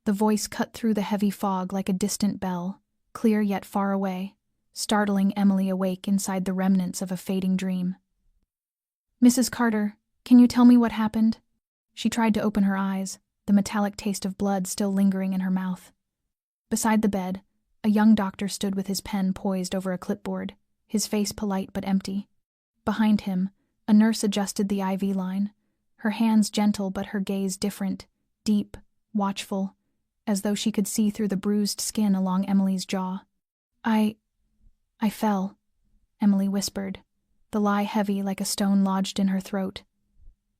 The voice cut through the heavy fog like a distant bell, clear yet far away, startling Emily awake inside the remnants of a fading dream. "Mrs. Carter, can you tell me what happened?" She tried to open her eyes, the metallic taste of blood still lingering in her mouth. Beside the bed, a young doctor stood with his pen poised over a clipboard, his face polite but empty. Behind him, a nurse adjusted the IV line, her hands gentle but her gaze different, deep, watchful, as though she could see through the bruised skin along Emily's jaw. I fell," Emily whispered, the lie heavy like a stone lodged in her throat.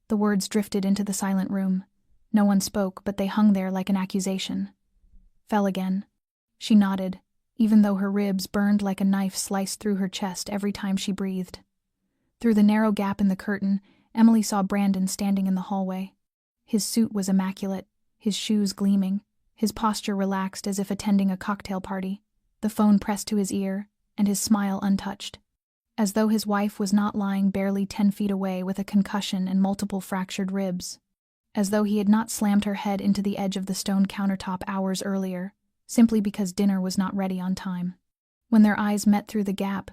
The words drifted into the silent room. No one spoke, but they hung there like an accusation. "Fell again." She nodded, even though her ribs burned like a knife sliced through her chest every time she breathed. Through the narrow gap in the curtain, Emily saw Brandon standing in the hallway. His suit was immaculate, his shoes gleaming, his posture relaxed as if attending a cocktail party, the phone pressed to his ear, and his smile untouched. As though his wife was not lying barely 10 feet away with a concussion and multiple fractured ribs. As though he had not slammed her head into the edge of the stone countertop hours earlier, simply because dinner was not ready on time. When their eyes met through the gap,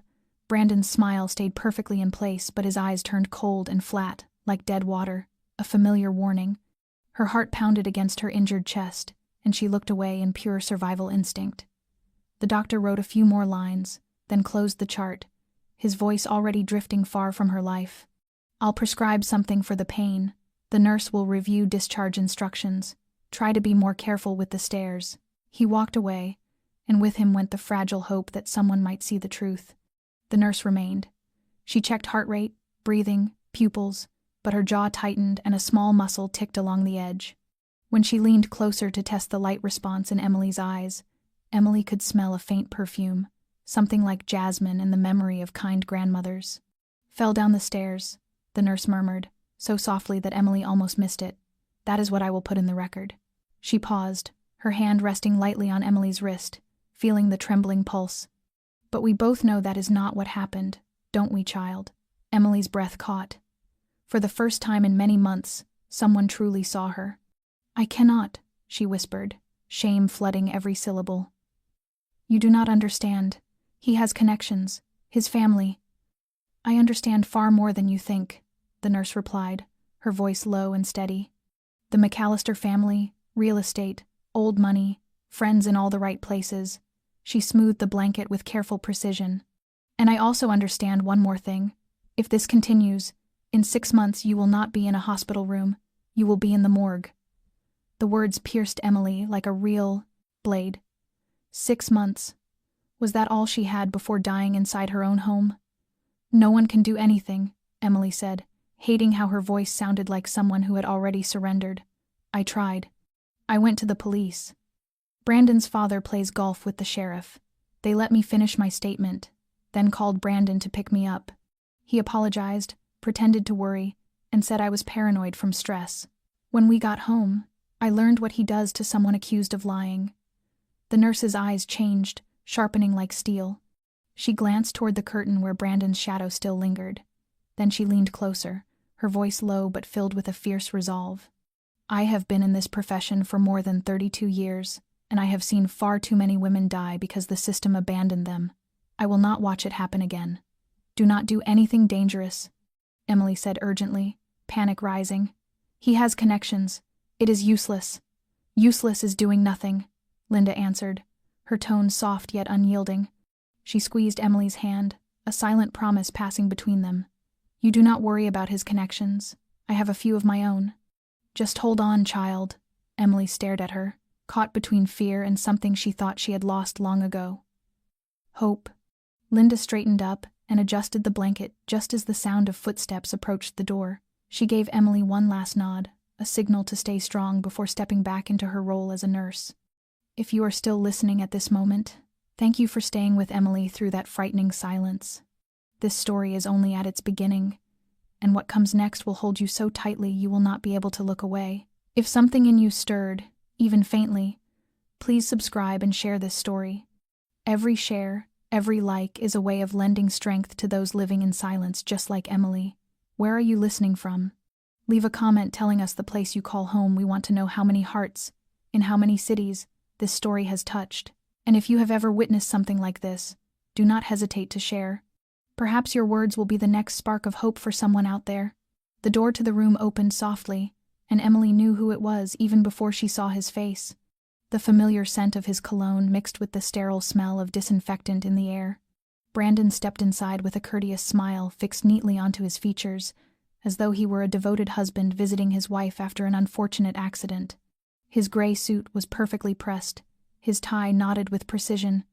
Brandon's smile stayed perfectly in place, but his eyes turned cold and flat, like dead water, a familiar warning. Her heart pounded against her injured chest, and she looked away in pure survival instinct. The doctor wrote a few more lines, then closed the chart, his voice already drifting far from her life. "I'll prescribe something for the pain. The nurse will review discharge instructions. Try to be more careful with the stairs." He walked away, and with him went the fragile hope that someone might see the truth. The nurse remained. She checked heart rate, breathing, pupils, but her jaw tightened and a small muscle ticked along the edge. When she leaned closer to test the light response in Emily's eyes, Emily could smell a faint perfume, something like jasmine and the memory of kind grandmothers. "Fell down the stairs," the nurse murmured, so softly that Emily almost missed it. "That is what I will put in the record." She paused, her hand resting lightly on Emily's wrist, feeling the trembling pulse. "But we both know that is not what happened, don't we, child?" Emily's breath caught. For the first time in many months, someone truly saw her. "I cannot," she whispered, shame flooding every syllable. "You do not understand. He has connections, his family." "I understand far more than you think," the nurse replied, her voice low and steady. "The McAllister family, real estate, old money, friends in all the right places." She smoothed the blanket with careful precision. "And I also understand one more thing. If this continues, in 6 months you will not be in a hospital room, you will be in the morgue." The words pierced Emily like a real blade. 6 months. Was that all she had before dying inside her own home? "No one can do anything," Emily said, hating how her voice sounded like someone who had already surrendered. "I tried. I went to the police. Brandon's father plays golf with the sheriff. They let me finish my statement, then called Brandon to pick me up. He apologized, pretended to worry, and said I was paranoid from stress. When we got home, I learned what he does to someone accused of lying." The nurse's eyes changed, sharpening like steel. She glanced toward the curtain where Brandon's shadow still lingered. Then she leaned closer, her voice low but filled with a fierce resolve. "I have been in this profession for more than 32 years, and I have seen far too many women die because the system abandoned them. I will not watch it happen again. Do not do anything dangerous," Emily said urgently, panic rising. "He has connections. It is useless." "Useless is doing nothing," Linda answered, her tone soft yet unyielding. She squeezed Emily's hand, a silent promise passing between them. "You do not worry about his connections. I have a few of my own." "Just hold on, child." Emily stared at her, caught between fear and something she thought she had lost long ago. "Hope." Linda straightened up and adjusted the blanket just as the sound of footsteps approached the door. She gave Emily one last nod, a signal to stay strong before stepping back into her role as a nurse. If you are still listening at this moment, thank you for staying with Emily through that frightening silence. This story is only at its beginning, and what comes next will hold you so tightly you will not be able to look away. If something in you stirred, even faintly, please subscribe and share this story. Every share, every like is a way of lending strength to those living in silence just like Emily. Where are you listening from? Leave a comment telling us the place you call home. We want to know how many hearts in how many cities this story has touched. And if you have ever witnessed something like this, do not hesitate to share. Perhaps your words will be the next spark of hope for someone out there. The door to the room opened softly, and Emily knew who it was even before she saw his face. The familiar scent of his cologne mixed with the sterile smell of disinfectant in the air. Brandon stepped inside with a courteous smile fixed neatly onto his features, as though he were a devoted husband visiting his wife after an unfortunate accident. His gray suit was perfectly pressed, his tie knotted with precision,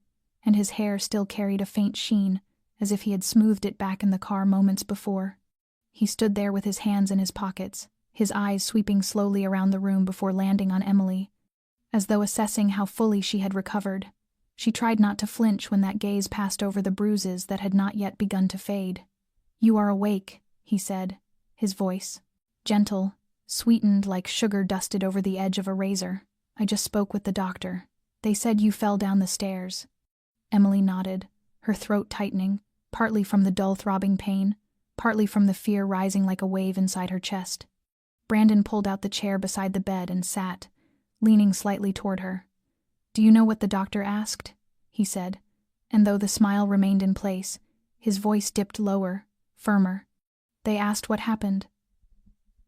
and his hair still carried a faint sheen, as if he had smoothed it back in the car moments before. He stood there with his hands in his pockets, his eyes sweeping slowly around the room before landing on Emily, as though assessing how fully she had recovered. She tried not to flinch when that gaze passed over the bruises that had not yet begun to fade. "You are awake," he said, his voice gentle, sweetened like sugar dusted over the edge of a razor. "I just spoke with the doctor. They said you fell down the stairs." Emily nodded, her throat tightening, partly from the dull throbbing pain, partly from the fear rising like a wave inside her chest. Brandon pulled out the chair beside the bed and sat, leaning slightly toward her. "Do you know what the doctor asked?" he said, and though the smile remained in place, his voice dipped lower, firmer. "They asked what happened."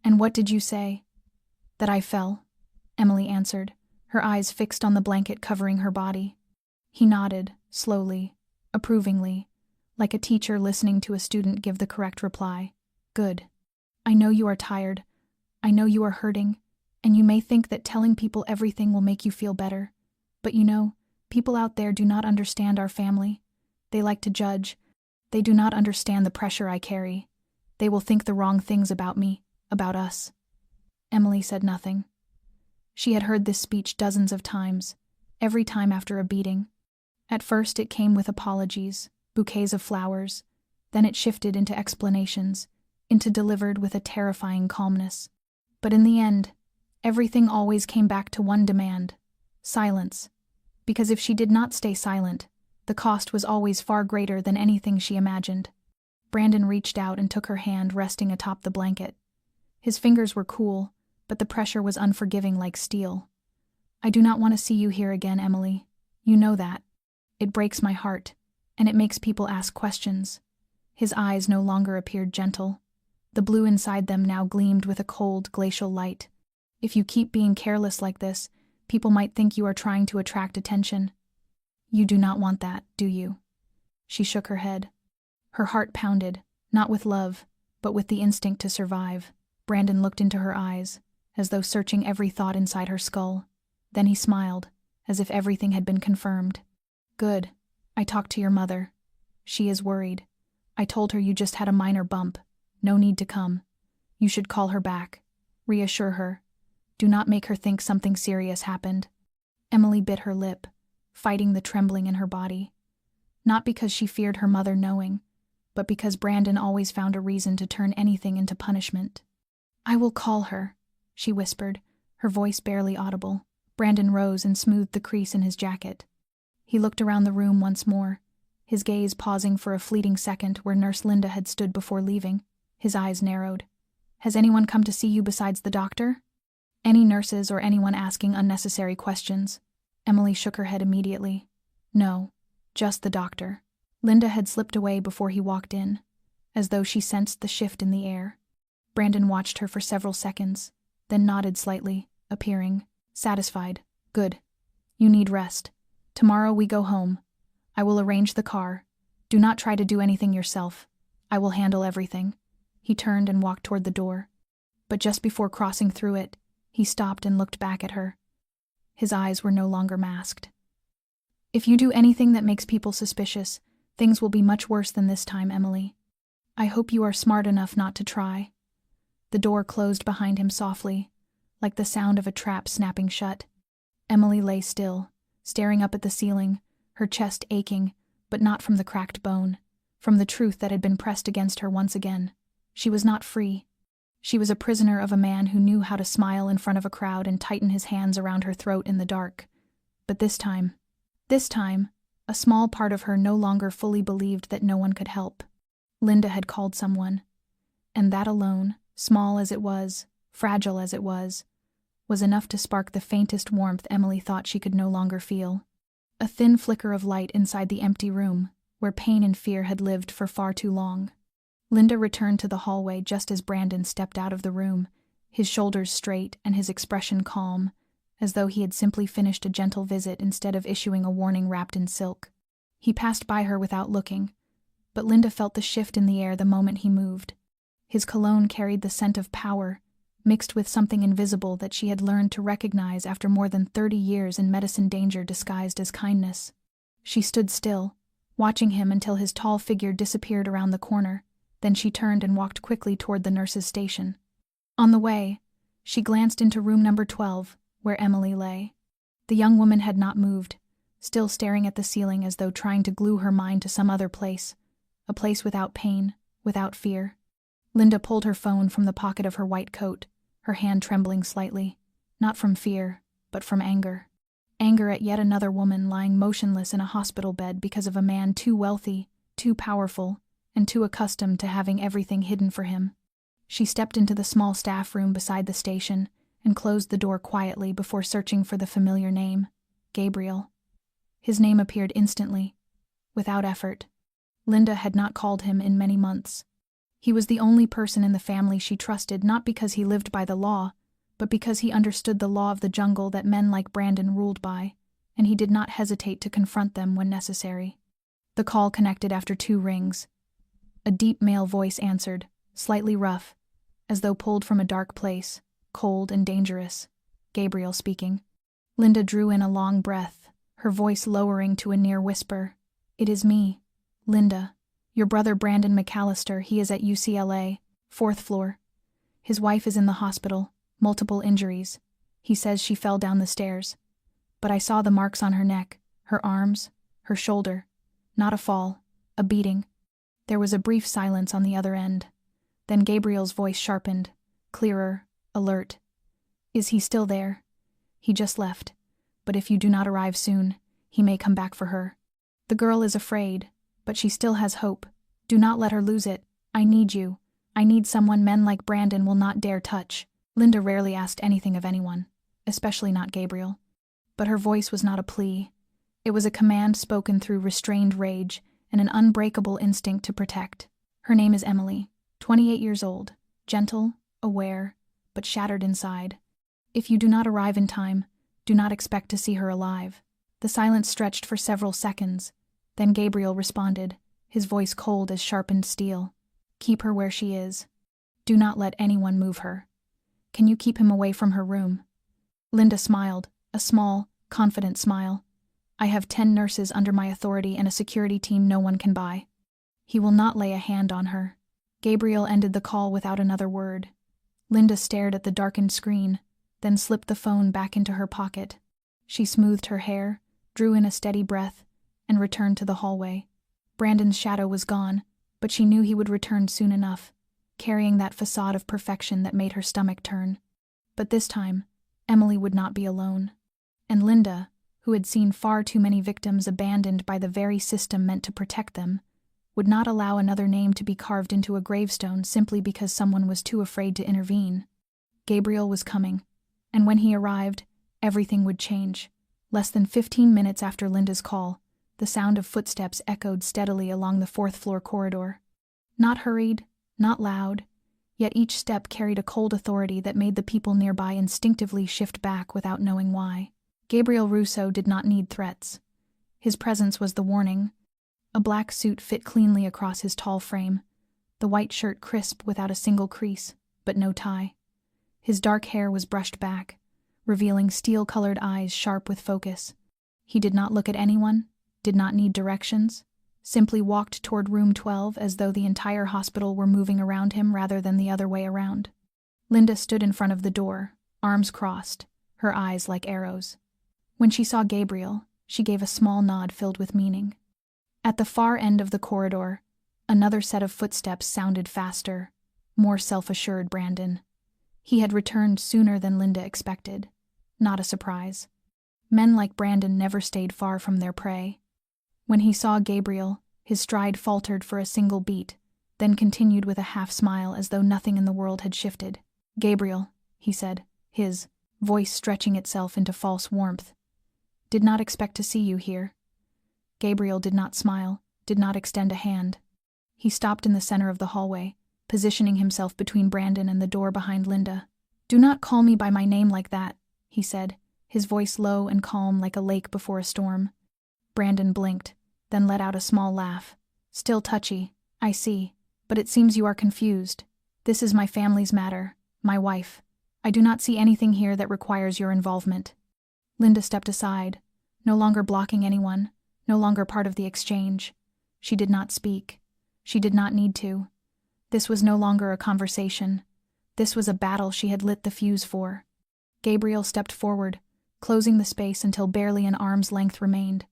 "And what did you say?" "That I fell," Emily answered, her eyes fixed on the blanket covering her body. He nodded, slowly, approvingly, like a teacher listening to a student give the correct reply. "Good. I know you are tired. I know you are hurting, and you may think that telling people everything will make you feel better. But you know, people out there do not understand our family. They like to judge. They do not understand the pressure I carry. They will think the wrong things about me, about us." Emily said nothing. She had heard this speech dozens of times, every time after a beating. At first it came with apologies, bouquets of flowers, then it shifted into explanations, into delivered with a terrifying calmness. But in the end, everything always came back to one demand: silence. Because if she did not stay silent, the cost was always far greater than anything she imagined. Brandon reached out and took her hand resting atop the blanket. His fingers were cool, but the pressure was unforgiving like steel. "I do not want to see you here again, Emily. You know that. It breaks my heart, and it makes people ask questions." His eyes no longer appeared gentle. The blue inside them now gleamed with a cold, glacial light. "If you keep being careless like this, people might think you are trying to attract attention. You do not want that, do you?" She shook her head. Her heart pounded, not with love, but with the instinct to survive. Brandon looked into her eyes, as though searching every thought inside her skull. Then he smiled, as if everything had been confirmed. "Good. I talked to your mother. She is worried. I told her you just had a minor bump. No need to come. You should call her back. Reassure her. Do not make her think something serious happened." Emily bit her lip, fighting the trembling in her body. Not because she feared her mother knowing, but because Brandon always found a reason to turn anything into punishment. "I will call her," she whispered, her voice barely audible. Brandon rose and smoothed the crease in his jacket. He looked around the room once more, his gaze pausing for a fleeting second where Nurse Linda had stood before leaving. His eyes narrowed. "Has anyone come to see you besides the doctor?" "Any nurses or anyone asking unnecessary questions?" Emily shook her head immediately. "No, just the doctor." Linda had slipped away before he walked in, as though she sensed the shift in the air. Brandon watched her for several seconds, then nodded slightly, appearing satisfied. "Good. You need rest. Tomorrow we go home. I will arrange the car. Do not try to do anything yourself. I will handle everything." He turned and walked toward the door. But just before crossing through it, he stopped and looked back at her. His eyes were no longer masked. "If you do anything that makes people suspicious, things will be much worse than this time, Emily. I hope you are smart enough not to try." The door closed behind him softly, like the sound of a trap snapping shut. Emily lay still, staring up at the ceiling, her chest aching, but not from the cracked bone, from the truth that had been pressed against her once again. She was not free. She was a prisoner of a man who knew how to smile in front of a crowd and tighten his hands around her throat in the dark. But this time, a small part of her no longer fully believed that no one could help. Linda had called someone, and that alone, small as it was, fragile as it was was enough to spark the faintest warmth Emily thought she could no longer feel. A thin flicker of light inside the empty room, where pain and fear had lived for far too long. Linda returned to the hallway just as Brandon stepped out of the room, his shoulders straight and his expression calm, as though he had simply finished a gentle visit instead of issuing a warning wrapped in silk. He passed by her without looking, but Linda felt the shift in the air the moment he moved. His cologne carried the scent of power, mixed with something invisible that she had learned to recognize after more than 30 years in medicine danger disguised as kindness. She stood still, watching him until his tall figure disappeared around the corner, then she turned and walked quickly toward the nurse's station. On the way, she glanced into room number 12, where Emily lay. The young woman had not moved, still staring at the ceiling as though trying to glue her mind to some other place, a place without pain, without fear. Linda pulled her phone from the pocket of her white coat, her hand trembling slightly, not from fear, but from anger. Anger at yet another woman lying motionless in a hospital bed because of a man too wealthy, too powerful, and too accustomed to having everything hidden for him. She stepped into the small staff room beside the station and closed the door quietly before searching for the familiar name, Gabriel. His name appeared instantly, without effort. Linda had not called him in many months. He was the only person in the family she trusted, not because he lived by the law, but because he understood the law of the jungle that men like Brandon ruled by, and he did not hesitate to confront them when necessary. The call connected after 2 rings. A deep male voice answered, slightly rough, as though pulled from a dark place, cold and dangerous. Gabriel speaking. Linda drew in a long breath, her voice lowering to a near whisper. "It is me, Linda. Your brother Brandon McAllister, he is at UCLA, 4th floor. His wife is in the hospital, multiple injuries. He says she fell down the stairs. But I saw the marks on her neck, her arms, her shoulder. Not a fall, a beating." There was a brief silence on the other end. Then Gabriel's voice sharpened, clearer, alert. "Is he still there? He just left. But if you do not arrive soon, he may come back for her. The girl is afraid, but she still has hope. Do not let her lose it. I need you. I need someone men like Brandon will not dare touch." Linda rarely asked anything of anyone, especially not Gabriel. But her voice was not a plea. It was a command spoken through restrained rage and an unbreakable instinct to protect. Her name is Emily, 28 years old, gentle, aware, but shattered inside. If you do not arrive in time, do not expect to see her alive. The silence stretched for several seconds. Then Gabriel responded, his voice cold as sharpened steel. "Keep her where she is. Do not let anyone move her. Can you keep him away from her room?" Linda smiled, a small, confident smile. "I have 10 nurses under my authority and a security team no one can buy. He will not lay a hand on her." Gabriel ended the call without another word. Linda stared at the darkened screen, then slipped the phone back into her pocket. She smoothed her hair, drew in a steady breath, and returned to the hallway. Brandon's shadow was gone, but she knew he would return soon enough, carrying that facade of perfection that made her stomach turn. But this time, Emily would not be alone. And Linda, who had seen far too many victims abandoned by the very system meant to protect them, would not allow another name to be carved into a gravestone simply because someone was too afraid to intervene. Gabriel was coming, and when he arrived, everything would change. Less than 15 minutes after Linda's call, the sound of footsteps echoed steadily along the 4th floor corridor. Not hurried, not loud, yet each step carried a cold authority that made the people nearby instinctively shift back without knowing why. Gabriel Russo did not need threats. His presence was the warning. A black suit fit cleanly across his tall frame, the white shirt crisp without a single crease, but no tie. His dark hair was brushed back, revealing steel-colored eyes sharp with focus. He did not look at anyone, did not need directions, simply walked toward room 12 as though the entire hospital were moving around him rather than the other way around. Linda stood in front of the door, arms crossed, her eyes like arrows. When she saw Gabriel, she gave a small nod filled with meaning. At the far end of the corridor, another set of footsteps sounded faster, more self-assured Brandon. He had returned sooner than Linda expected. Not a surprise. Men like Brandon never stayed far from their prey. When he saw Gabriel, his stride faltered for a single beat, then continued with a half-smile as though nothing in the world had shifted. "Gabriel," he said, his voice stretching itself into false warmth. "Did not expect to see you here." Gabriel did not smile, did not extend a hand. He stopped in the center of the hallway, positioning himself between Brandon and the door behind Linda. "Do not call me by my name like that," he said, his voice low and calm like a lake before a storm. Brandon blinked, then let out a small laugh. "Still touchy, I see, but it seems you are confused. This is my family's matter, my wife. I do not see anything here that requires your involvement." Linda stepped aside, no longer blocking anyone, no longer part of the exchange. She did not speak. She did not need to. This was no longer a conversation. This was a battle she had lit the fuse for. Gabriel stepped forward, closing the space until barely an arm's length remained.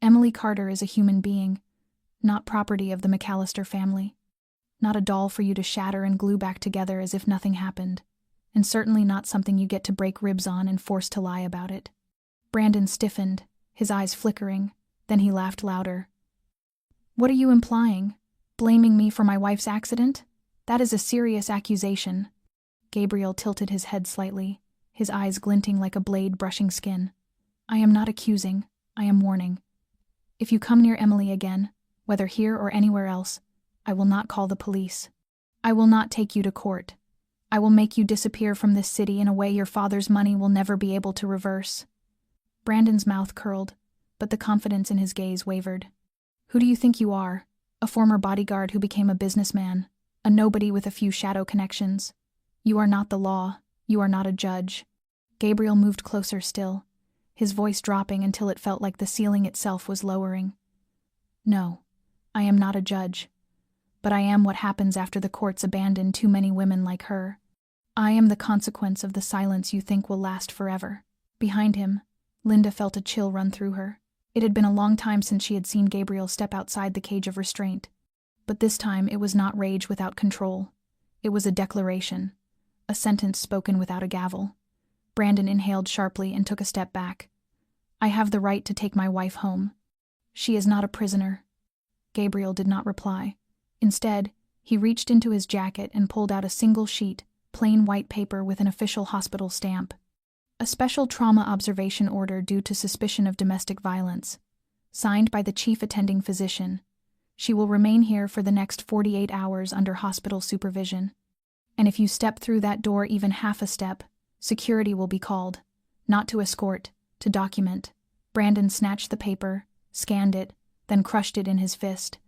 Emily Carter is a human being, not property of the McAllister family. Not a doll for you to shatter and glue back together as if nothing happened, and certainly not something you get to break ribs on and force to lie about it. Brandon stiffened, his eyes flickering, then he laughed louder. "What are you implying? Blaming me for my wife's accident? That is a serious accusation." Gabriel tilted his head slightly, his eyes glinting like a blade brushing skin. "I am not accusing, I am warning. If you come near Emily again, whether here or anywhere else, I will not call the police. I will not take you to court. I will make you disappear from this city in a way your father's money will never be able to reverse." Brandon's mouth curled, but the confidence in his gaze wavered. "Who do you think you are? A former bodyguard who became a businessman, a nobody with a few shadow connections. You are not the law, you are not a judge." Gabriel moved closer still, his voice dropping until it felt like the ceiling itself was lowering. "No, I am not a judge. But I am what happens after the courts abandon too many women like her. I am the consequence of the silence you think will last forever." Behind him, Linda felt a chill run through her. It had been a long time since she had seen Gabriel step outside the cage of restraint. But this time it was not rage without control. It was a declaration, a sentence spoken without a gavel. Brandon inhaled sharply and took a step back. "I have the right to take my wife home. She is not a prisoner." Gabriel did not reply. Instead, he reached into his jacket and pulled out a single sheet, plain white paper with an official hospital stamp. A special trauma observation order due to suspicion of domestic violence. Signed by the chief attending physician. She will remain here for the next 48 hours under hospital supervision. And if you step through that door even half a step, security will be called. Not to escort, to document. Brandon snatched the paper, scanned it, then crushed it in his fist.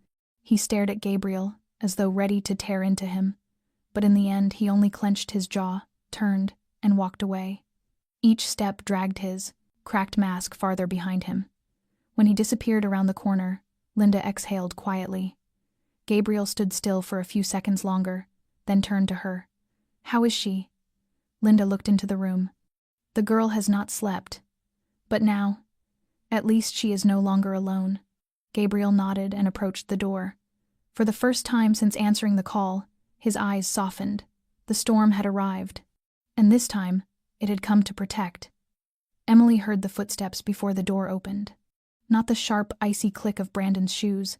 He stared at Gabriel, as though ready to tear into him. But in the end he only clenched his jaw, turned, and walked away. Each step dragged his cracked mask farther behind him. When he disappeared around the corner, Linda exhaled quietly. Gabriel stood still for a few seconds longer, then turned to her. "How is she?" Linda looked into the room. "The girl has not slept. But now, at least she is no longer alone." Gabriel nodded and approached the door. For the first time since answering the call, his eyes softened. The storm had arrived. And this time, it had come to protect. Emily heard the footsteps before the door opened. Not the sharp, icy click of Brandon's shoes,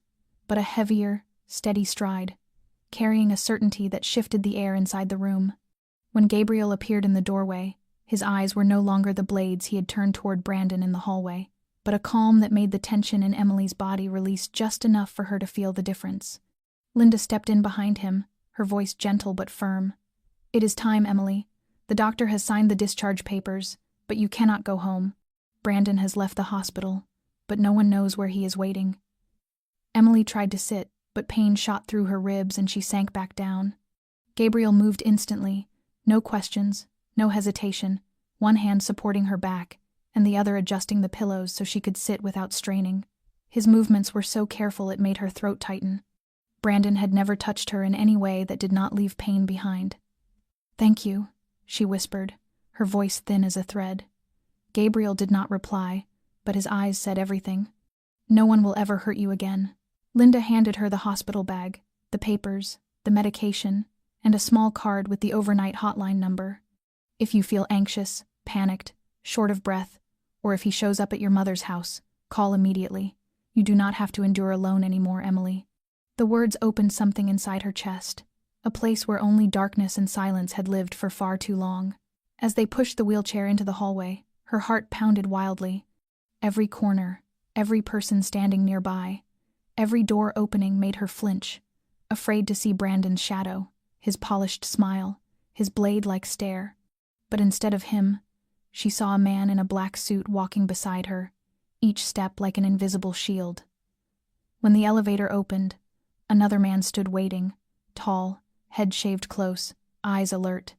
but a heavier, steady stride, carrying a certainty that shifted the air inside the room. When Gabriel appeared in the doorway, his eyes were no longer the blades he had turned toward Brandon in the hallway, but a calm that made the tension in Emily's body release just enough for her to feel the difference. Linda stepped in behind him, her voice gentle but firm. "It is time, Emily. The doctor has signed the discharge papers, but you cannot go home. Brandon has left the hospital, but no one knows where he is waiting." Emily tried to sit, but pain shot through her ribs and she sank back down. Gabriel moved instantly, no questions, no hesitation, one hand supporting her back, and the other adjusting the pillows so she could sit without straining. His movements were so careful it made her throat tighten. Brandon had never touched her in any way that did not leave pain behind. "Thank you," she whispered, her voice thin as a thread. Gabriel did not reply, but his eyes said everything. "No one will ever hurt you again." Linda handed her the hospital bag, the papers, the medication, and a small card with the overnight hotline number. "If you feel anxious, panicked, short of breath, or if he shows up at your mother's house, call immediately. You do not have to endure alone anymore, Emily." The words opened something inside her chest, a place where only darkness and silence had lived for far too long. As they pushed the wheelchair into the hallway, her heart pounded wildly. Every corner, every person standing nearby, every door opening made her flinch, afraid to see Brandon's shadow, his polished smile, his blade-like stare. But instead of him, she saw a man in a black suit walking beside her, each step like an invisible shield. When the elevator opened, another man stood waiting, tall, head shaved close, eyes alert.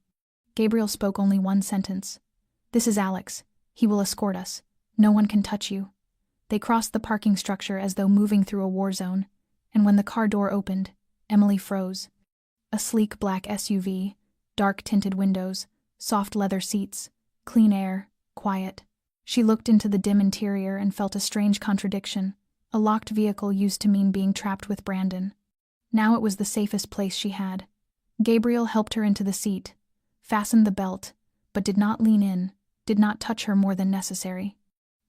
Gabriel spoke only one sentence. "This is Alex. He will escort us. No one can touch you." They crossed the parking structure as though moving through a war zone, and when the car door opened, Emily froze. A sleek black SUV, dark-tinted windows, soft leather seats, clean air, quiet. She looked into the dim interior and felt a strange contradiction. A locked vehicle used to mean being trapped with Brandon. Now it was the safest place she had. Gabriel helped her into the seat, fastened the belt, but did not lean in, did not touch her more than necessary.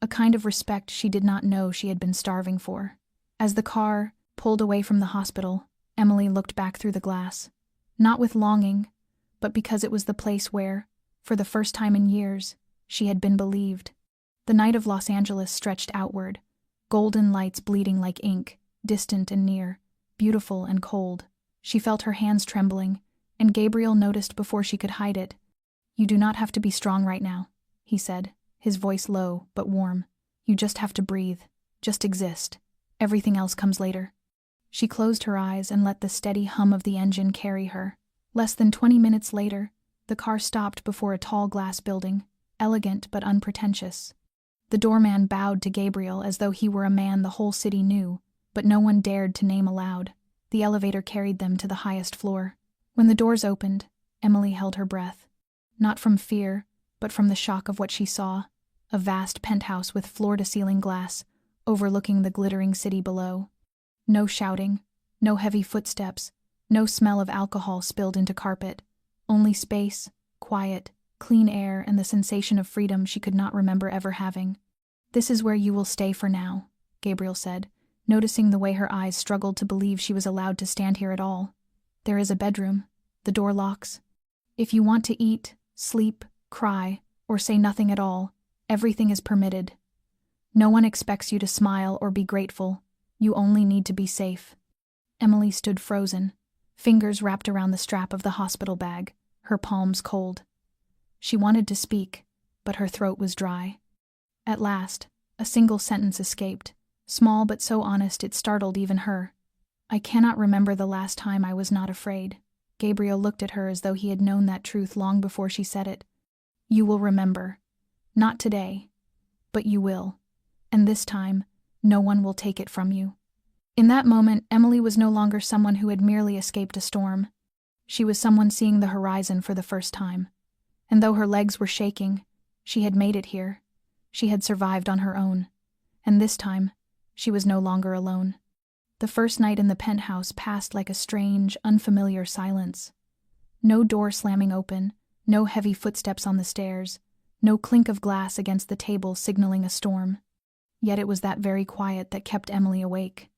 A kind of respect she did not know she had been starving for. As the car pulled away from the hospital, Emily looked back through the glass. Not with longing, but because it was the place where, for the first time in years, she had been believed. The night of Los Angeles stretched outward, golden lights bleeding like ink, distant and near, beautiful and cold. She felt her hands trembling, and Gabriel noticed before she could hide it. "You do not have to be strong right now," he said, his voice low but warm. "You just have to breathe, just exist. Everything else comes later." She closed her eyes and let the steady hum of the engine carry her. Less than 20 minutes later, the car stopped before a tall glass building, elegant but unpretentious. The doorman bowed to Gabriel as though he were a man the whole city knew, but no one dared to name aloud. The elevator carried them to the highest floor. When the doors opened, Emily held her breath. Not from fear, but from the shock of what she saw. A vast penthouse with floor-to-ceiling glass, overlooking the glittering city below. No shouting, no heavy footsteps, no smell of alcohol spilled into carpet. Only space, quiet, clean air, and the sensation of freedom she could not remember ever having. "This is where you will stay for now," Gabriel said, noticing the way her eyes struggled to believe she was allowed to stand here at all. "There is a bedroom. The door locks. If you want to eat, sleep, cry, or say nothing at all, everything is permitted. No one expects you to smile or be grateful. You only need to be safe." Emily stood frozen, fingers wrapped around the strap of the hospital bag, her palms cold. She wanted to speak, but her throat was dry. At last, a single sentence escaped, small but so honest it startled even her. "I cannot remember the last time I was not afraid." Gabriel looked at her as though he had known that truth long before she said it. "You will remember. Not today, but you will. And this time, no one will take it from you." In that moment, Emily was no longer someone who had merely escaped a storm. She was someone seeing the horizon for the first time. And though her legs were shaking, she had made it here. She had survived on her own. And this time, she was no longer alone. The first night in the penthouse passed like a strange, unfamiliar silence. No door slamming open, no heavy footsteps on the stairs, no clink of glass against the table signaling a storm. Yet it was that very quiet that kept Emily awake.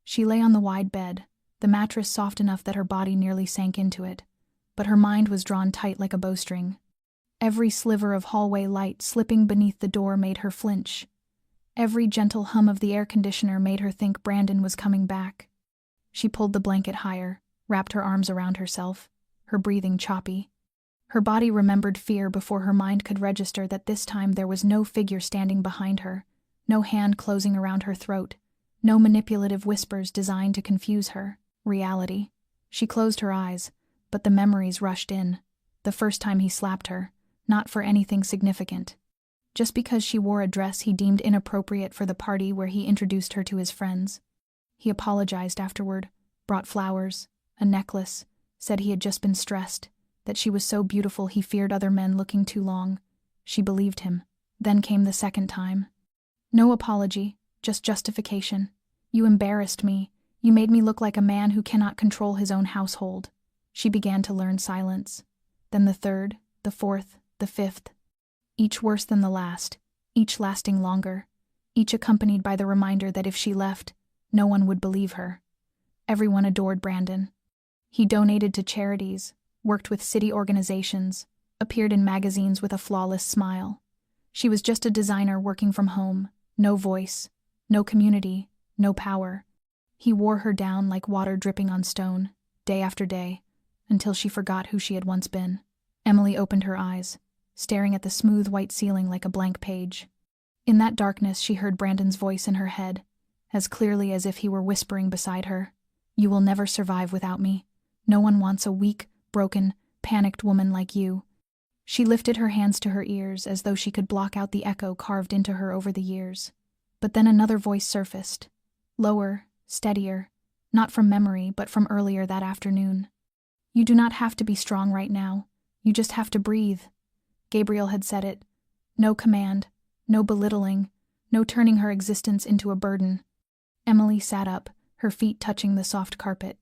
She lay on the wide bed, the mattress soft enough that her body nearly sank into it, but her mind was drawn tight like a bowstring. Every sliver of hallway light slipping beneath the door made her flinch. Every gentle hum of the air conditioner made her think Brandon was coming back. She pulled the blanket higher, wrapped her arms around herself, her breathing choppy. Her body remembered fear before her mind could register that this time there was no figure standing behind her, no hand closing around her throat, no manipulative whispers designed to confuse her. Reality. She closed her eyes, but the memories rushed in. The first time he slapped her, not for anything significant. Just because she wore a dress he deemed inappropriate for the party where he introduced her to his friends. He apologized afterward, brought flowers, a necklace, said he had just been stressed, that she was so beautiful he feared other men looking too long. She believed him. Then came the second time. No apology, just justification. "You embarrassed me. You made me look like a man who cannot control his own household." She began to learn silence. Then the third, the fourth, the fifth. Each worse than the last, each lasting longer, each accompanied by the reminder that if she left, no one would believe her. Everyone adored Brandon. He donated to charities, worked with city organizations, appeared in magazines with a flawless smile. She was just a designer working from home, no voice, no community, no power. He wore her down like water dripping on stone, day after day, until she forgot who she had once been. Emily opened her eyes, staring at the smooth white ceiling like a blank page. In that darkness she heard Brandon's voice in her head, as clearly as if he were whispering beside her. "You will never survive without me. No one wants a weak, broken, panicked woman like you." She lifted her hands to her ears as though she could block out the echo carved into her over the years. But then another voice surfaced, lower, steadier, not from memory but from earlier that afternoon. "You do not have to be strong right now. You just have to breathe." Gabriel had said it. No command, no belittling, no turning her existence into a burden. Emily sat up, her feet touching the soft carpet.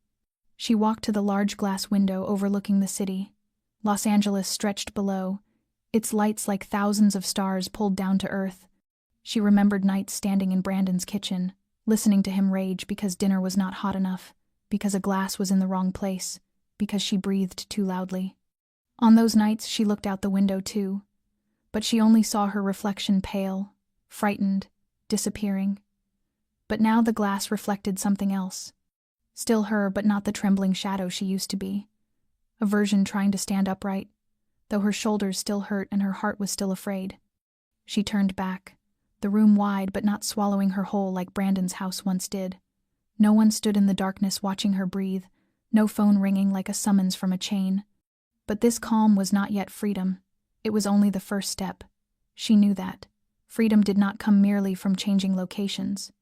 She walked to the large glass window overlooking the city. Los Angeles stretched below, its lights like thousands of stars pulled down to earth. She remembered nights standing in Brandon's kitchen, listening to him rage because dinner was not hot enough, because a glass was in the wrong place, because she breathed too loudly. On those nights she looked out the window too, but she only saw her reflection pale, frightened, disappearing. But now the glass reflected something else. Still her, but not the trembling shadow she used to be. A version trying to stand upright, though her shoulders still hurt and her heart was still afraid. She turned back, the room wide but not swallowing her whole like Brandon's house once did. No one stood in the darkness watching her breathe, no phone ringing like a summons from a chain. But this calm was not yet freedom. It was only the first step. She knew that. Freedom did not come merely from changing locations.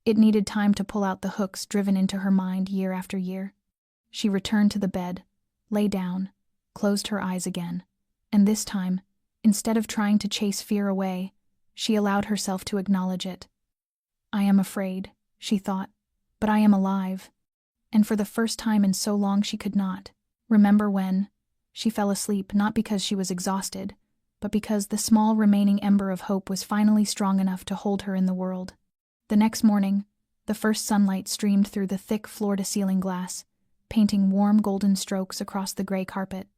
It needed time to pull out the hooks driven into her mind year after year. She returned to the bed, lay down, closed her eyes again, and this time, instead of trying to chase fear away, she allowed herself to acknowledge it. "I am afraid," she thought, "but I am alive." And for the first time in so long she could not remember when. She fell asleep not because she was exhausted, but because the small remaining ember of hope was finally strong enough to hold her in the world. The next morning, the first sunlight streamed through the thick floor-to-ceiling glass, painting warm golden strokes across the gray carpet.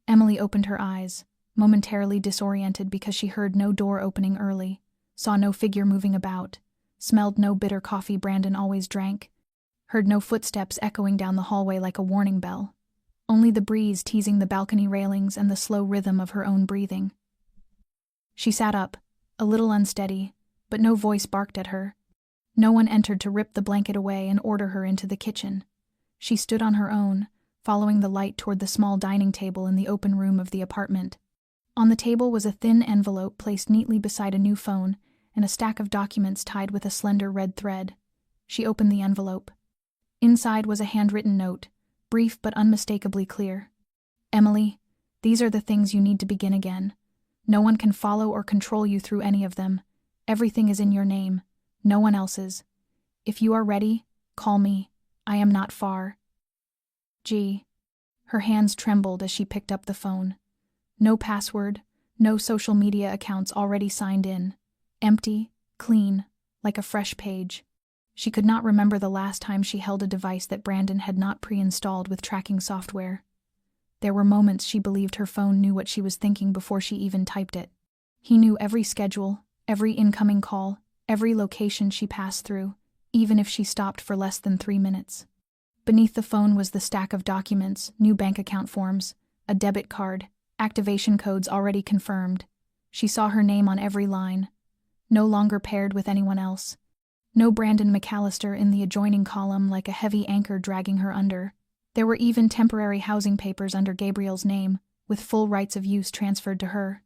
Emily opened her eyes, momentarily disoriented because she heard no door opening early, saw no figure moving about, smelled no bitter coffee Brandon always drank, heard no footsteps echoing down the hallway like a warning bell. Only the breeze teasing the balcony railings and the slow rhythm of her own breathing. She sat up, a little unsteady, but no voice barked at her. No one entered to rip the blanket away and order her into the kitchen. She stood on her own, following the light toward the small dining table in the open room of the apartment. On the table was a thin envelope placed neatly beside a new phone and a stack of documents tied with a slender red thread. She opened the envelope. Inside was a handwritten note, brief but unmistakably clear. "Emily, these are the things you need to begin again. No one can follow or control you through any of them. Everything is in your name, no one else's. If you are ready, call me. I am not far. G." Her hands trembled as she picked up the phone. No password, no social media accounts already signed in. Empty, clean, like a fresh page. She could not remember the last time she held a device that Brandon had not pre-installed with tracking software. There were moments she believed her phone knew what she was thinking before she even typed it. He knew every schedule, every incoming call, every location she passed through, even if she stopped for less than 3 minutes. Beneath the phone was the stack of documents, new bank account forms, a debit card, activation codes already confirmed. She saw her name on every line, no longer paired with anyone else. No Brandon McAllister in the adjoining column like a heavy anchor dragging her under. There were even temporary housing papers under Gabriel's name, with full rights of use transferred to her.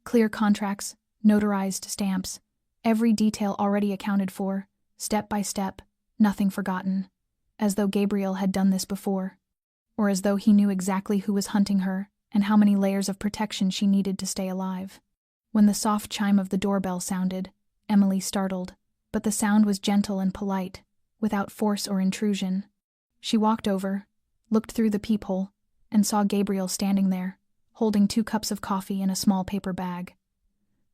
Clear contracts, notarized stamps, every detail already accounted for, step by step, nothing forgotten. As though Gabriel had done this before. Or as though he knew exactly who was hunting her and how many layers of protection she needed to stay alive. When the soft chime of the doorbell sounded, Emily startled. But the sound was gentle and polite, without force or intrusion. She walked over, looked through the peephole, and saw Gabriel standing there, holding 2 cups of coffee in a small paper bag.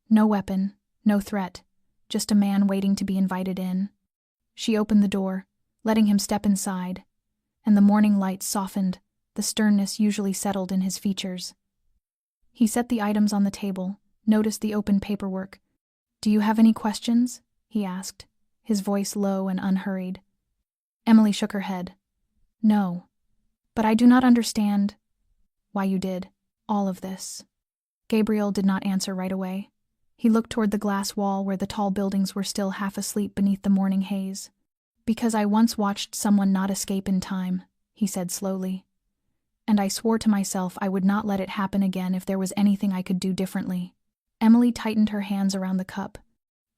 No weapon, no threat, just a man waiting to be invited in. She opened the door, letting him step inside, and the morning light softened, the sternness usually settled in his features. He set the items on the table, noticed the open paperwork. "Do you have any questions?" he asked, his voice low and unhurried. Emily shook her head. "No. But I do not understand why you did all of this." Gabriel did not answer right away. He looked toward the glass wall where the tall buildings were still half asleep beneath the morning haze. "Because I once watched someone not escape in time," he said slowly. "And I swore to myself I would not let it happen again if there was anything I could do differently." Emily tightened her hands around the cup.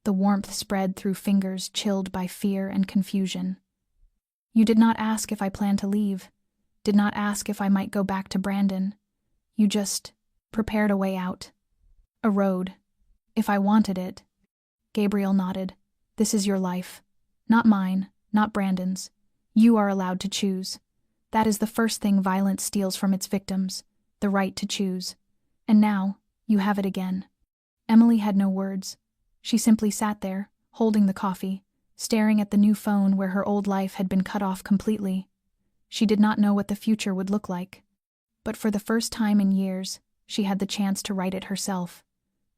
The warmth spread through fingers chilled by fear and confusion. "You did not ask if I planned to leave. Did not ask if I might go back to Brandon. You just prepared a way out. A road. If I wanted it." Gabriel nodded. "This is your life. Not mine, not Brandon's. You are allowed to choose. That is the first thing violence steals from its victims, the right to choose. And now, you have it again." Emily had no words. She simply sat there, holding the coffee, staring at the new phone where her old life had been cut off completely. She did not know what the future would look like. But for the first time in years, she had the chance to write it herself.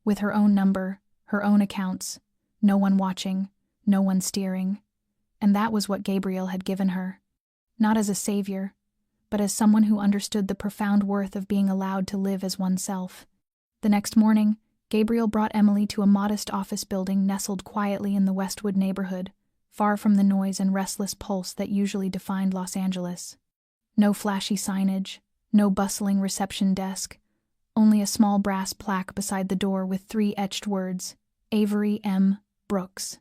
With her own number, her own accounts, no one watching, no one steering. And that was what Gabriel had given her. Not as a savior, but as someone who understood the profound worth of being allowed to live as oneself. The next morning, Gabriel brought Emily to a modest office building nestled quietly in the Westwood neighborhood, far from the noise and restless pulse that usually defined Los Angeles. No flashy signage, no bustling reception desk, only a small brass plaque beside the door with 3 etched words, Avery M. Brooks.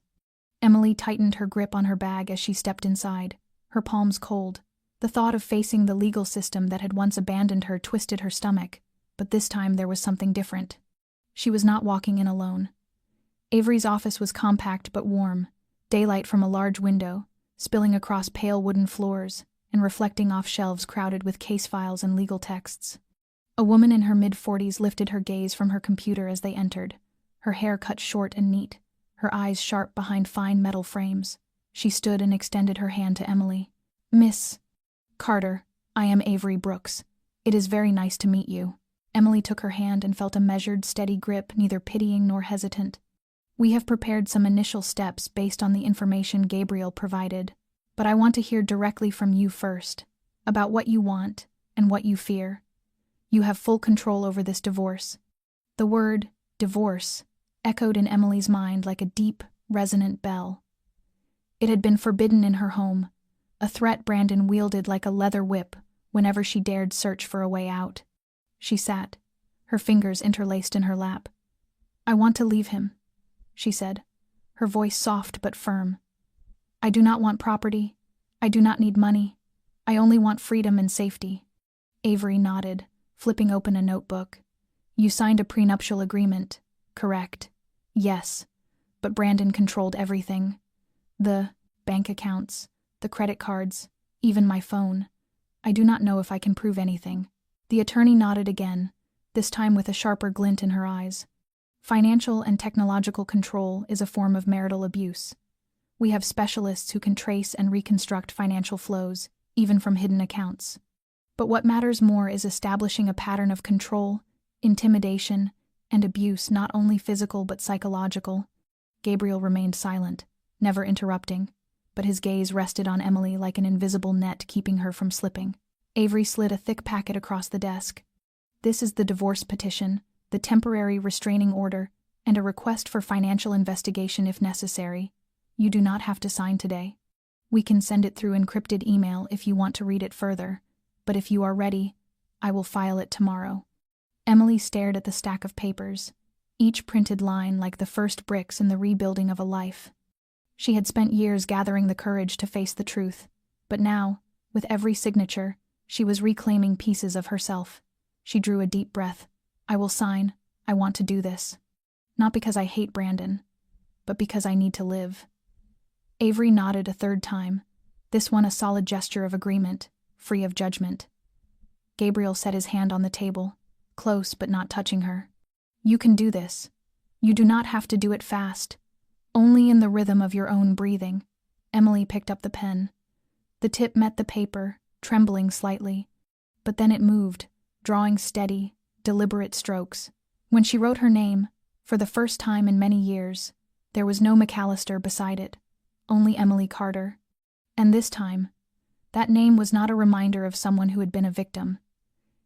Emily tightened her grip on her bag as she stepped inside, her palms cold. The thought of facing the legal system that had once abandoned her twisted her stomach, but this time there was something different. She was not walking in alone. Avery's office was compact but warm, daylight from a large window, spilling across pale wooden floors and reflecting off shelves crowded with case files and legal texts. A woman in her mid-40s lifted her gaze from her computer as they entered, her hair cut short and neat, her eyes sharp behind fine metal frames. She stood and extended her hand to Emily. "Miss Carter, I am Avery Brooks. It is very nice to meet you." Emily took her hand and felt a measured, steady grip, neither pitying nor hesitant. "We have prepared some initial steps based on the information Gabriel provided, but I want to hear directly from you first, about what you want and what you fear. You have full control over this divorce." The word, divorce, echoed in Emily's mind like a deep, resonant bell. It had been forbidden in her home, a threat Brandon wielded like a leather whip whenever she dared search for a way out. She sat, her fingers interlaced in her lap. "I want to leave him," she said, her voice soft but firm. "I do not want property. I do not need money. I only want freedom and safety." Avery nodded, flipping open a notebook. "You signed a prenuptial agreement, correct?" "Yes, but Brandon controlled everything. The bank accounts, the credit cards, even my phone. I do not know if I can prove anything." The attorney nodded again, this time with a sharper glint in her eyes. "Financial and technological control is a form of marital abuse. We have specialists who can trace and reconstruct financial flows, even from hidden accounts. But what matters more is establishing a pattern of control, intimidation, and abuse, not only physical but psychological." Gabriel remained silent, never interrupting, but his gaze rested on Emily like an invisible net keeping her from slipping. Avery slid a thick packet across the desk. "This is the divorce petition, the temporary restraining order, and a request for financial investigation if necessary. You do not have to sign today. We can send it through encrypted email if you want to read it further, but if you are ready, I will file it tomorrow." Emily stared at the stack of papers, each printed line like the first bricks in the rebuilding of a life. She had spent years gathering the courage to face the truth, but now, with every signature, she was reclaiming pieces of herself. She drew a deep breath. "I will sign. I want to do this. Not because I hate Brandon, but because I need to live." Avery nodded a third time, this one a solid gesture of agreement, free of judgment. Gabriel set his hand on the table, close but not touching her. "You can do this. You do not have to do it fast. Only in the rhythm of your own breathing." Emily picked up the pen. The tip met the paper, trembling slightly, but then it moved, drawing steady, deliberate strokes. When she wrote her name, for the first time in many years, there was no McAllister beside it, only Emily Carter. And this time, that name was not a reminder of someone who had been a victim.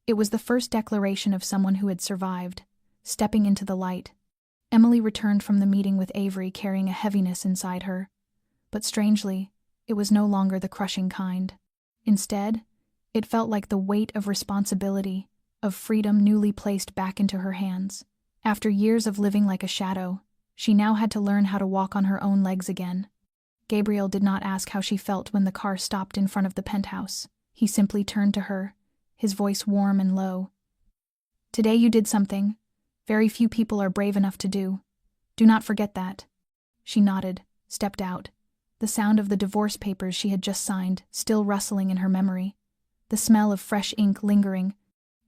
It was the first declaration of someone who had survived, stepping into the light. Emily returned from the meeting with Avery carrying a heaviness inside her. But strangely, it was no longer the crushing kind. Instead, it felt like the weight of responsibility, of freedom newly placed back into her hands. After years of living like a shadow, she now had to learn how to walk on her own legs again. Gabriel did not ask how she felt when the car stopped in front of the penthouse. He simply turned to her, his voice warm and low. "Today you did something very few people are brave enough to do. Do not forget that." She nodded, stepped out, the sound of the divorce papers she had just signed still rustling in her memory, the smell of fresh ink lingering,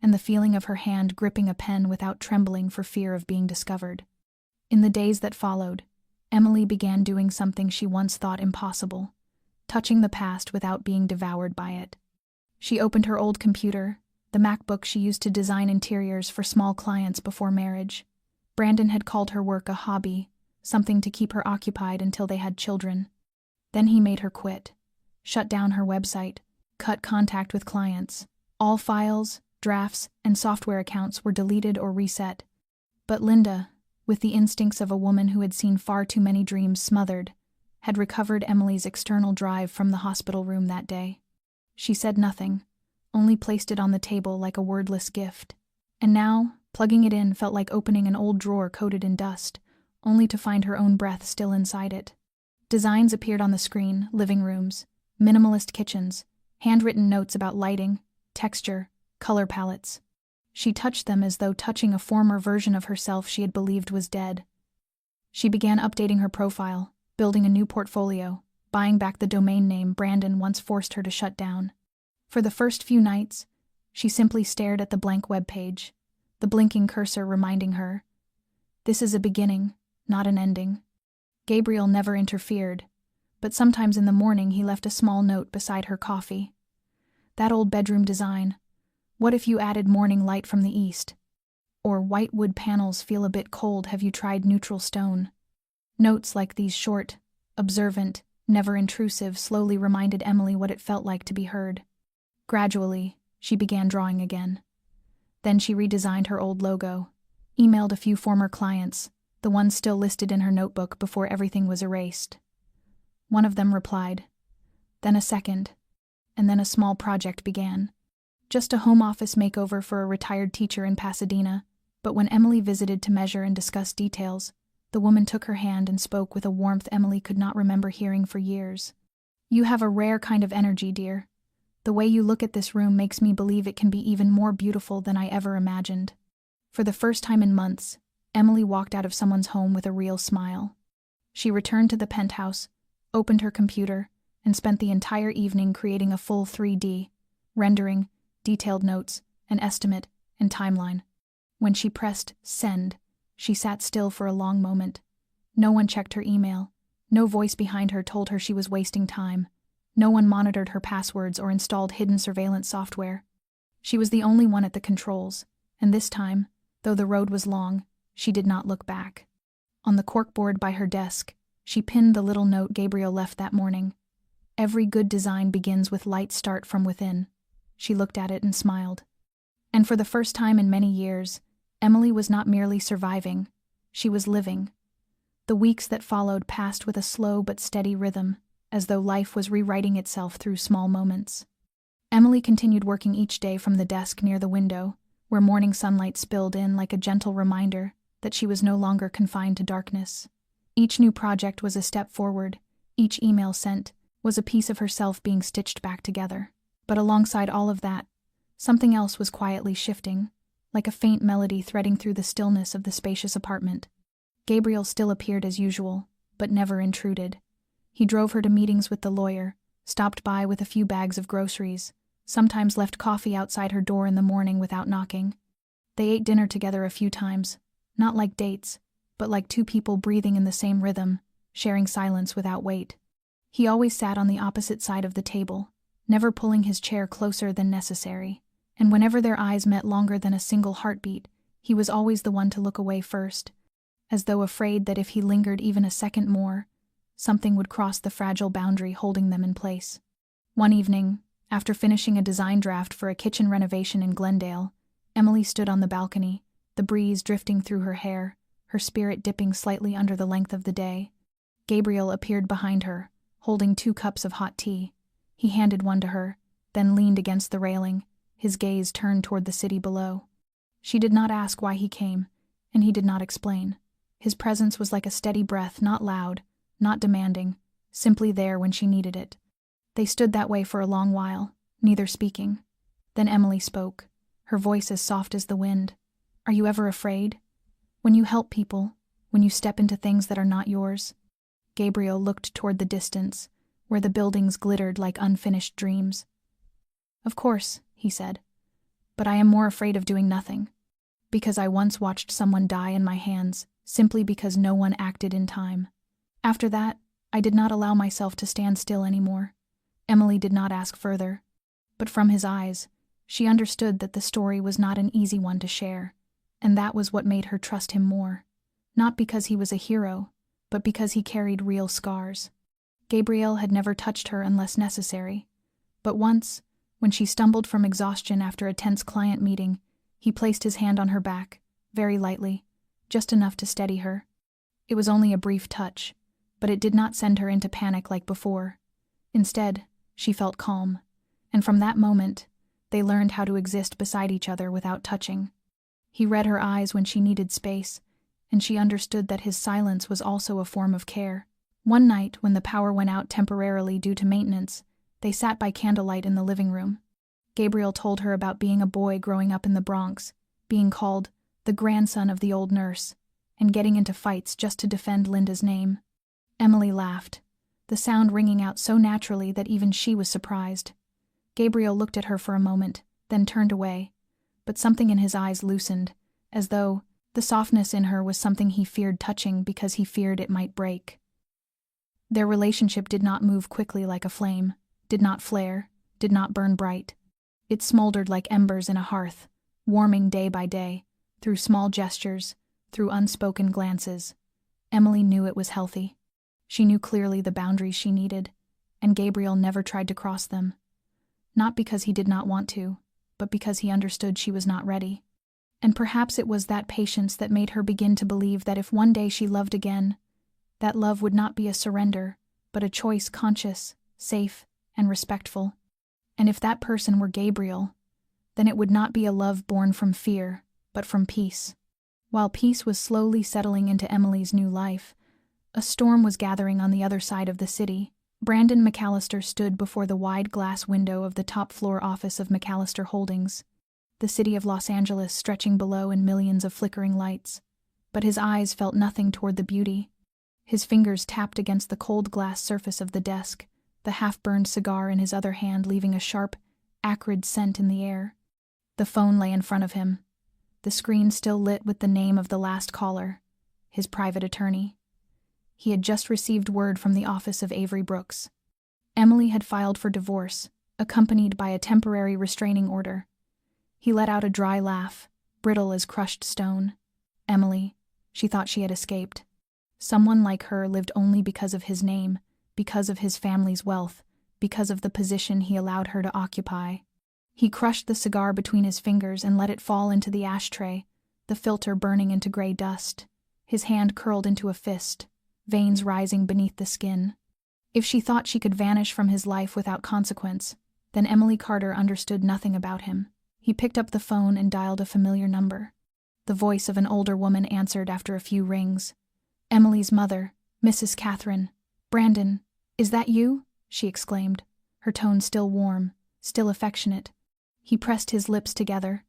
and the feeling of her hand gripping a pen without trembling for fear of being discovered. In the days that followed, Emily began doing something she once thought impossible, touching the past without being devoured by it. She opened her old computer, the MacBook she used to design interiors for small clients before marriage. Brandon had called her work a hobby, something to keep her occupied until they had children. Then he made her quit, shut down her website, cut contact with clients. All files, drafts, and software accounts were deleted or reset. But Linda, with the instincts of a woman who had seen far too many dreams smothered, had recovered Emily's external drive from the hospital room that day. She said nothing, only placed it on the table like a wordless gift. And now, plugging it in felt like opening an old drawer coated in dust, only to find her own breath still inside it. Designs appeared on the screen: living rooms, minimalist kitchens, handwritten notes about lighting, texture, color palettes. She touched them as though touching a former version of herself she had believed was dead. She began updating her profile, building a new portfolio, buying back the domain name Brandon once forced her to shut down. For the first few nights, she simply stared at the blank web page, the blinking cursor reminding her, "This is a beginning, not an ending." Gabriel never interfered, but sometimes in the morning he left a small note beside her coffee. "That old bedroom design. What if you added morning light from the east?" Or "White wood panels feel a bit cold, have you tried neutral stone?" Notes like these, short, observant, never intrusive, slowly reminded Emily what it felt like to be heard. Gradually, she began drawing again. Then she redesigned her old logo, emailed a few former clients, the ones still listed in her notebook before everything was erased. One of them replied, then a second, and then a small project began. Just a home office makeover for a retired teacher in Pasadena, but when Emily visited to measure and discuss details, the woman took her hand and spoke with a warmth Emily could not remember hearing for years. "You have a rare kind of energy, dear. The way you look at this room makes me believe it can be even more beautiful than I ever imagined." For the first time in months, Emily walked out of someone's home with a real smile. She returned to the penthouse, opened her computer, and spent the entire evening creating a full 3D, rendering, detailed notes, an estimate, and timeline. When she pressed send, she sat still for a long moment. No one checked her email. No voice behind her told her she was wasting time. No one monitored her passwords or installed hidden surveillance software. She was the only one at the controls, and this time, though the road was long, she did not look back. On the corkboard by her desk, she pinned the little note Gabriel left that morning. "Every good design begins with light start from within." She looked at it and smiled. And for the first time in many years, Emily was not merely surviving, she was living. The weeks that followed passed with a slow but steady rhythm, as though life was rewriting itself through small moments. Emily continued working each day from the desk near the window, where morning sunlight spilled in like a gentle reminder that she was no longer confined to darkness. Each new project was a step forward, each email sent was a piece of herself being stitched back together. But alongside all of that, something else was quietly shifting, like a faint melody threading through the stillness of the spacious apartment. Gabriel still appeared as usual, but never intruded. He drove her to meetings with the lawyer, stopped by with a few bags of groceries, sometimes left coffee outside her door in the morning without knocking. They ate dinner together a few times, not like dates, but like two people breathing in the same rhythm, sharing silence without weight. He always sat on the opposite side of the table, never pulling his chair closer than necessary, and whenever their eyes met longer than a single heartbeat, he was always the one to look away first, as though afraid that if he lingered even a second more, something would cross the fragile boundary holding them in place. One evening, after finishing a design draft for a kitchen renovation in Glendale, Emily stood on the balcony, the breeze drifting through her hair, her spirit dipping slightly under the length of the day. Gabriel appeared behind her, holding 2 cups of hot tea. He handed one to her, then leaned against the railing, his gaze turned toward the city below. She did not ask why he came, and he did not explain. His presence was like a steady breath, not loud, not demanding, simply there when she needed it. They stood that way for a long while, neither speaking. Then Emily spoke, her voice as soft as the wind. "Are you ever afraid? When you help people, when you step into things that are not yours?" Gabriel looked toward the distance, where the buildings glittered like unfinished dreams. "Of course," he said, "but I am more afraid of doing nothing, because I once watched someone die in my hands, simply because no one acted in time. After that, I did not allow myself to stand still anymore." Emily did not ask further, but from his eyes, she understood that the story was not an easy one to share, and that was what made her trust him more. Not because he was a hero, but because he carried real scars. Gabriel had never touched her unless necessary, but once, when she stumbled from exhaustion after a tense client meeting, he placed his hand on her back, very lightly, just enough to steady her. It was only a brief touch, but it did not send her into panic like before. Instead, she felt calm, and from that moment, they learned how to exist beside each other without touching. He read her eyes when she needed space, and she understood that his silence was also a form of care. One night, when the power went out temporarily due to maintenance, they sat by candlelight in the living room. Gabriel told her about being a boy growing up in the Bronx, being called the grandson of the old nurse, and getting into fights just to defend Linda's name. Emily laughed, the sound ringing out so naturally that even she was surprised. Gabriel looked at her for a moment, then turned away, but something in his eyes loosened, as though the softness in her was something he feared touching because he feared it might break. Their relationship did not move quickly like a flame, did not flare, did not burn bright. It smoldered like embers in a hearth, warming day by day, through small gestures, through unspoken glances. Emily knew it was healthy. She knew clearly the boundaries she needed, and Gabriel never tried to cross them. Not because he did not want to, but because he understood she was not ready. And perhaps it was that patience that made her begin to believe that if one day she loved again, that love would not be a surrender, but a choice conscious, safe, and respectful. And if that person were Gabriel, then it would not be a love born from fear, but from peace. While peace was slowly settling into Emily's new life, a storm was gathering on the other side of the city. Brandon McAllister stood before the wide glass window of the top-floor office of McAllister Holdings, the city of Los Angeles stretching below in millions of flickering lights. But his eyes felt nothing toward the beauty. His fingers tapped against the cold glass surface of the desk, the half-burned cigar in his other hand leaving a sharp, acrid scent in the air. The phone lay in front of him, the screen still lit with the name of the last caller, his private attorney. He had just received word from the office of Avery Brooks. Emily had filed for divorce, accompanied by a temporary restraining order. He let out a dry laugh, brittle as crushed stone. Emily, she thought she had escaped. Someone like her lived only because of his name, because of his family's wealth, because of the position he allowed her to occupy. He crushed the cigar between his fingers and let it fall into the ashtray, the filter burning into gray dust. His hand curled into a fist, veins rising beneath the skin. If she thought she could vanish from his life without consequence, then Emily Carter understood nothing about him. He picked up the phone and dialed a familiar number. The voice of an older woman answered after a few rings. Emily's mother, Mrs. Catherine. "Brandon, is that you?" she exclaimed, her tone still warm, still affectionate. He pressed his lips together,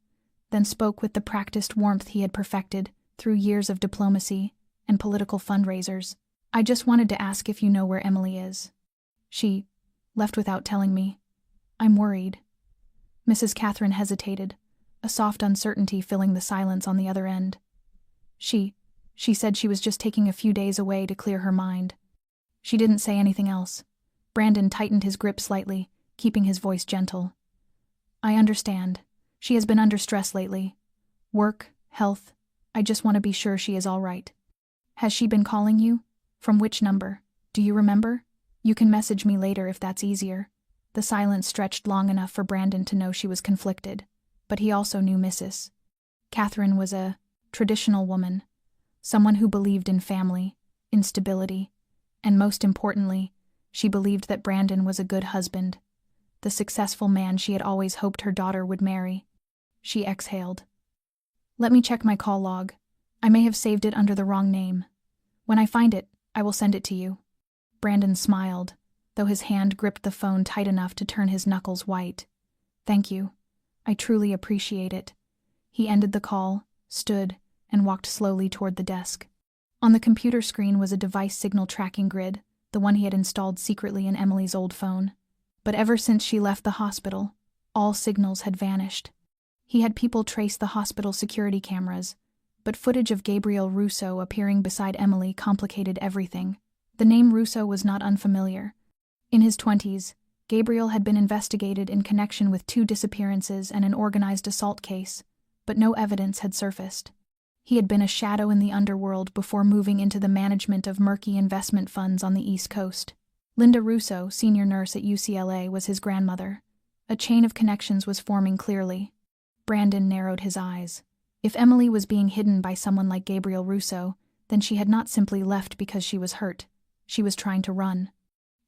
then spoke with the practiced warmth he had perfected through years of diplomacy and political fundraisers. "I just wanted to ask if you know where Emily is. She left without telling me. I'm worried." Mrs. Catherine hesitated, a soft uncertainty filling the silence on the other end. She said she was just taking a few days away to clear her mind. She didn't say anything else. Brandon tightened his grip slightly, keeping his voice gentle. "I understand. She has been under stress lately. Work, health. I just want to be sure she is all right. Has she been calling you? From which number? Do you remember? You can message me later if that's easier. The silence stretched long enough for Brandon to know she was conflicted, but he also knew Mrs. Catherine was a traditional woman, someone who believed in family, in stability, and most importantly, she believed that Brandon was a good husband, the successful man she had always hoped her daughter would marry. She exhaled. Let me check my call log. I may have saved it under the wrong name. When I find it, I will send it to you. Brandon smiled, though his hand gripped the phone tight enough to turn his knuckles white. Thank you. I truly appreciate it. He ended the call, stood, and walked slowly toward the desk. On the computer screen was a device signal tracking grid, the one he had installed secretly in Emily's old phone. But ever since she left the hospital, all signals had vanished. He had people trace the hospital security cameras, but footage of Gabriel Russo appearing beside Emily complicated everything. The name Russo was not unfamiliar. In his 20s, Gabriel had been investigated in connection with 2 disappearances and an organized assault case, but no evidence had surfaced. He had been a shadow in the underworld before moving into the management of murky investment funds on the East Coast. Linda Russo, senior nurse at UCLA, was his grandmother. A chain of connections was forming clearly. Brandon narrowed his eyes. If Emily was being hidden by someone like Gabriel Russo, then she had not simply left because she was hurt. She was trying to run.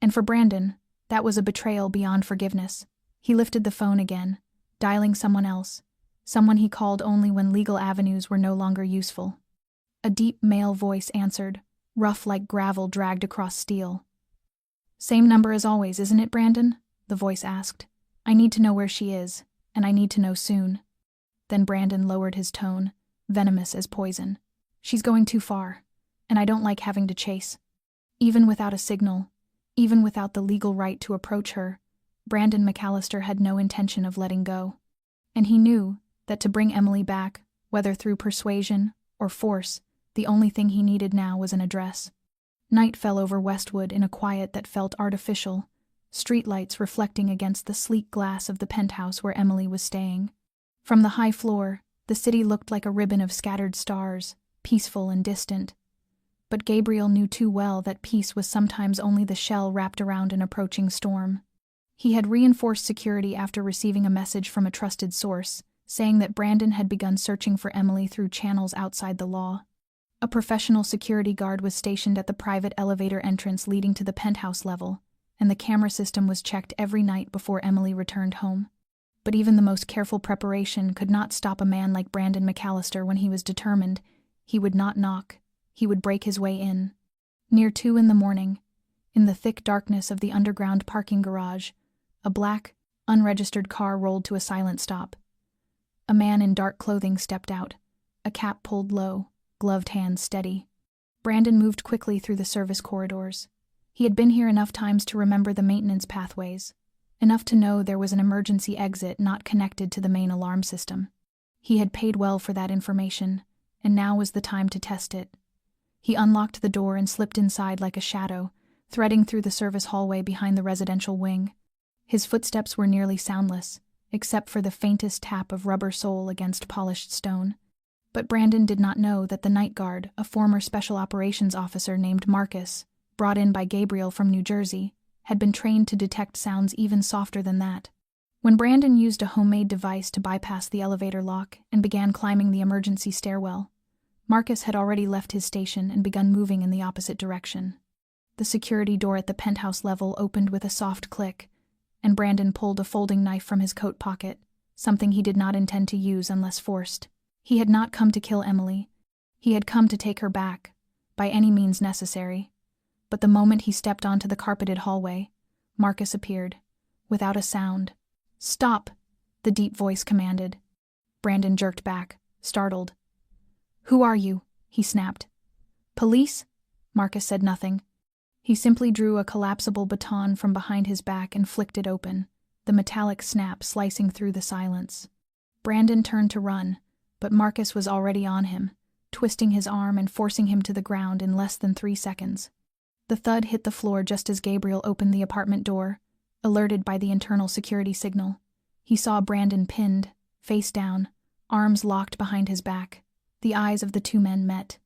And for Brandon, that was a betrayal beyond forgiveness. He lifted the phone again, dialing someone else, someone he called only when legal avenues were no longer useful. A deep male voice answered, rough like gravel dragged across steel. Same number as always, isn't it, Brandon? The voice asked. I need to know where she is, and I need to know soon. Then Brandon lowered his tone, venomous as poison. She's going too far, and I don't like having to chase. Even without a signal, even without the legal right to approach her, Brandon McAllister had no intention of letting go. And he knew that to bring Emily back, whether through persuasion or force, the only thing he needed now was an address. Night fell over Westwood in a quiet that felt artificial, streetlights reflecting against the sleek glass of the penthouse where Emily was staying. From the high floor, the city looked like a ribbon of scattered stars, peaceful and distant. But Gabriel knew too well that peace was sometimes only the shell wrapped around an approaching storm. He had reinforced security after receiving a message from a trusted source, saying that Brandon had begun searching for Emily through channels outside the law. A professional security guard was stationed at the private elevator entrance leading to the penthouse level, and the camera system was checked every night before Emily returned home. But even the most careful preparation could not stop a man like Brandon McAllister when he was determined. He would not knock. He would break his way in. Near 2 a.m, in the thick darkness of the underground parking garage, a black, unregistered car rolled to a silent stop. A man in dark clothing stepped out, a cap pulled low, gloved hands steady. Brandon moved quickly through the service corridors. He had been here enough times to remember the maintenance pathways, enough to know there was an emergency exit not connected to the main alarm system. He had paid well for that information, and now was the time to test it. He unlocked the door and slipped inside like a shadow, threading through the service hallway behind the residential wing. His footsteps were nearly soundless, except for the faintest tap of rubber sole against polished stone. But Brandon did not know that the night guard, a former special operations officer named Marcus, brought in by Gabriel from New Jersey, had been trained to detect sounds even softer than that. When Brandon used a homemade device to bypass the elevator lock and began climbing the emergency stairwell, Marcus had already left his station and begun moving in the opposite direction. The security door at the penthouse level opened with a soft click, and Brandon pulled a folding knife from his coat pocket, something he did not intend to use unless forced. He had not come to kill Emily. He had come to take her back, by any means necessary. But the moment he stepped onto the carpeted hallway, Marcus appeared, without a sound. "Stop!" the deep voice commanded. Brandon jerked back, startled. "Who are you?" he snapped. "Police?" Marcus said nothing. He simply drew a collapsible baton from behind his back and flicked it open, the metallic snap slicing through the silence. Brandon turned to run, but Marcus was already on him, twisting his arm and forcing him to the ground in less than 3 seconds. The thud hit the floor just as Gabriel opened the apartment door, alerted by the internal security signal. He saw Brandon pinned, face down, arms locked behind his back. The eyes of the two men met.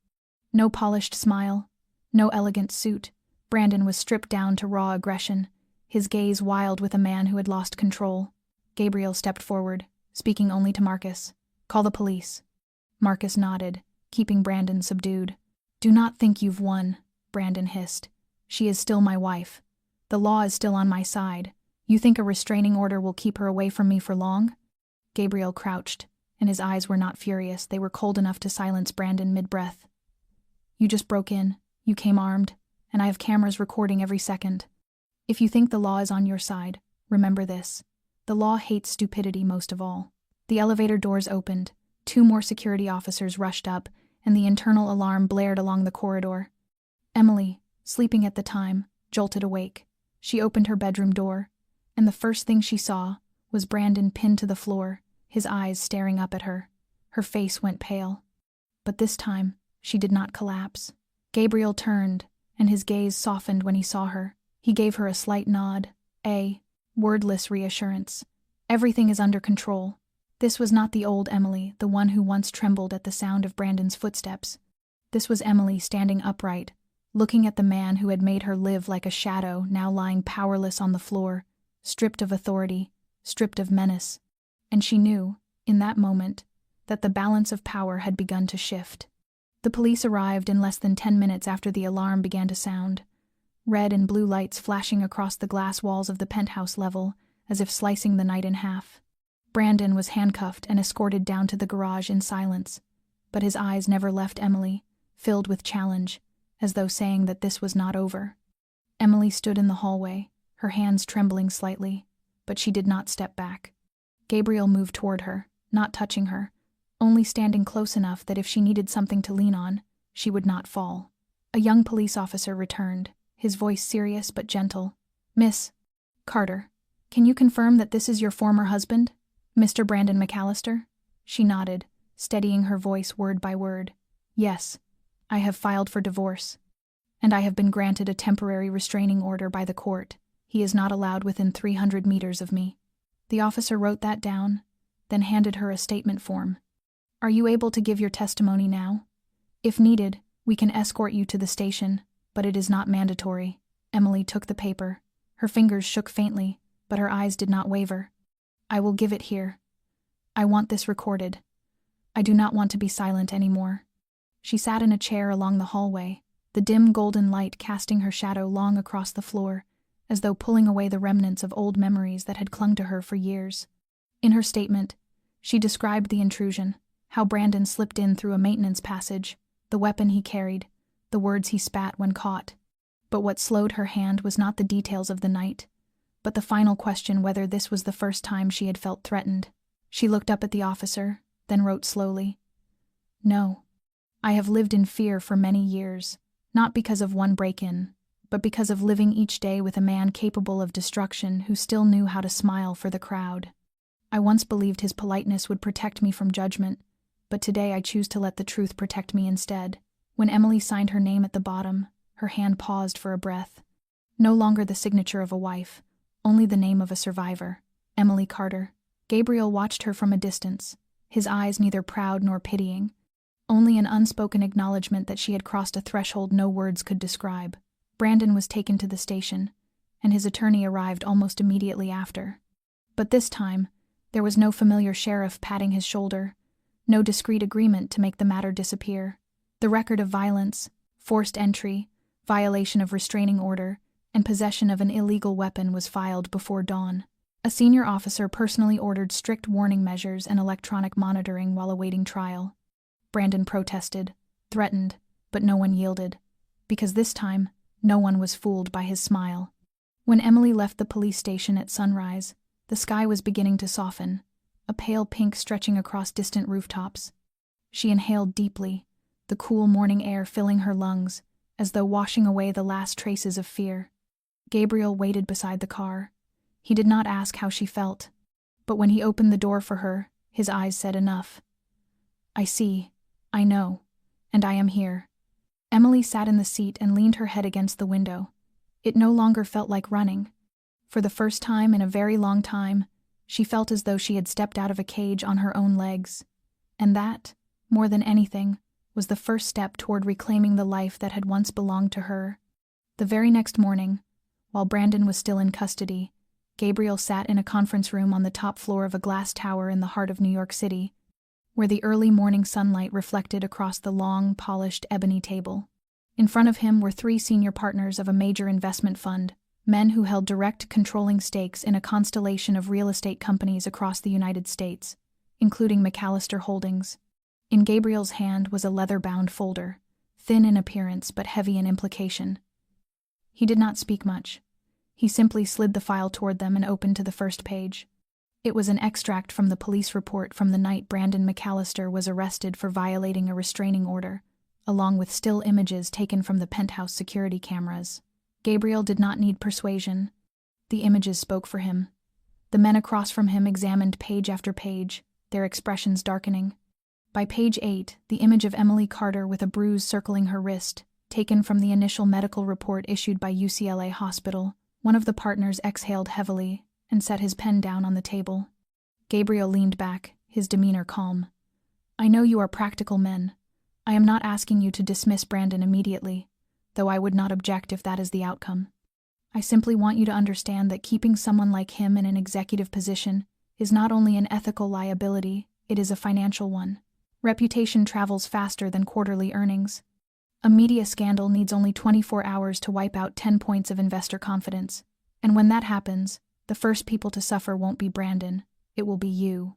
No polished smile, no elegant suit. Brandon was stripped down to raw aggression, his gaze wild with a man who had lost control. Gabriel stepped forward, speaking only to Marcus. "Call the police." Marcus nodded, keeping Brandon subdued. "Do not think you've won," Brandon hissed. "She is still my wife. The law is still on my side. You think a restraining order will keep her away from me for long?" Gabriel crouched, and his eyes were not furious. They were cold enough to silence Brandon mid-breath. "You just broke in, you came armed, and I have cameras recording every second. If you think the law is on your side, remember this. The law hates stupidity most of all." The elevator doors opened, 2 more security officers rushed up, and the internal alarm blared along the corridor. Emily, sleeping at the time, jolted awake. She opened her bedroom door, and the first thing she saw was Brandon pinned to the floor, his eyes staring up at her. Her face went pale. But this time, she did not collapse. Gabriel turned, and his gaze softened when he saw her. He gave her a slight nod, a wordless reassurance. "Everything is under control." This was not the old Emily, the one who once trembled at the sound of Brandon's footsteps. This was Emily standing upright, looking at the man who had made her live like a shadow, now lying powerless on the floor, stripped of authority, stripped of menace. And she knew, in that moment, that the balance of power had begun to shift. The police arrived in less than 10 minutes after the alarm began to sound, red and blue lights flashing across the glass walls of the penthouse level, as if slicing the night in half. Brandon was handcuffed and escorted down to the garage in silence, but his eyes never left Emily, filled with challenge, as though saying that this was not over. Emily stood in the hallway, her hands trembling slightly, but she did not step back. Gabriel moved toward her, not touching her, only standing close enough that if she needed something to lean on, she would not fall. A young police officer returned, his voice serious but gentle. "Miss Carter, can you confirm that this is your former husband, Mr. Brandon McAllister?" She nodded, steadying her voice word by word. "Yes, I have filed for divorce, and I have been granted a temporary restraining order by the court. He is not allowed within 300 meters of me." The officer wrote that down, then handed her a statement form. "Are you able to give your testimony now? If needed, we can escort you to the station, but it is not mandatory." Emily took the paper. Her fingers shook faintly, but her eyes did not waver. "I will give it here. I want this recorded. I do not want to be silent anymore." She sat in a chair along the hallway, the dim golden light casting her shadow long across the floor, as though pulling away the remnants of old memories that had clung to her for years. In her statement, she described the intrusion, how Brandon slipped in through a maintenance passage, the weapon he carried, the words he spat when caught. But what slowed her hand was not the details of the night, but the final question whether this was the first time she had felt threatened. She looked up at the officer, then wrote slowly, "No. I have lived in fear for many years, not because of one break-in, but because of living each day with a man capable of destruction who still knew how to smile for the crowd. I once believed his politeness would protect me from judgment, but today I choose to let the truth protect me instead." When Emily signed her name at the bottom, her hand paused for a breath. No longer the signature of a wife, only the name of a survivor, Emily Carter. Gabriel watched her from a distance, his eyes neither proud nor pitying, only an unspoken acknowledgement that she had crossed a threshold no words could describe. Brandon was taken to the station, and his attorney arrived almost immediately after. But this time, there was no familiar sheriff patting his shoulder, no discreet agreement to make the matter disappear. The record of violence, forced entry, violation of restraining order, and possession of an illegal weapon was filed before dawn. A senior officer personally ordered strict warning measures and electronic monitoring while awaiting trial. Brandon protested, threatened, but no one yielded, because this time, no one was fooled by his smile. When Emily left the police station at sunrise, the sky was beginning to soften, a pale pink stretching across distant rooftops. She inhaled deeply, the cool morning air filling her lungs, as though washing away the last traces of fear. Gabriel waited beside the car. He did not ask how she felt, but when he opened the door for her, his eyes said enough. "I see, I know, and I am here." Emily sat in the seat and leaned her head against the window. It no longer felt like running. For the first time in a very long time, She felt as though she had stepped out of a cage on her own legs. And that, more than anything, was the first step toward reclaiming the life that had once belonged to her. The very next morning, while Brandon was still in custody, Gabriel sat in a conference room on the top floor of a glass tower in the heart of New York City, where the early morning sunlight reflected across the long, polished ebony table. In front of him were 3 senior partners of a major investment fund, men who held direct controlling stakes in a constellation of real estate companies across the United States, including McAllister Holdings. In Gabriel's hand was a leather-bound folder, thin in appearance but heavy in implication. He did not speak much. He simply slid the file toward them and opened to the first page. It was an extract from the police report from the night Brandon McAllister was arrested for violating a restraining order, along with still images taken from the penthouse security cameras. Gabriel did not need persuasion. The images spoke for him. The men across from him examined page after page, their expressions darkening. By page 8, the image of Emily Carter with a bruise circling her wrist, taken from the initial medical report issued by UCLA Hospital. One of the partners exhaled heavily and set his pen down on the table. Gabriel leaned back, his demeanor calm. "I know you are practical men. I am not asking you to dismiss Brandon immediately, though I would not object if that is the outcome. I simply want you to understand that keeping someone like him in an executive position is not only an ethical liability, it is a financial one. Reputation travels faster than quarterly earnings. A media scandal needs only 24 hours to wipe out 10 points of investor confidence. And when that happens, the first people to suffer won't be Brandon, it will be you."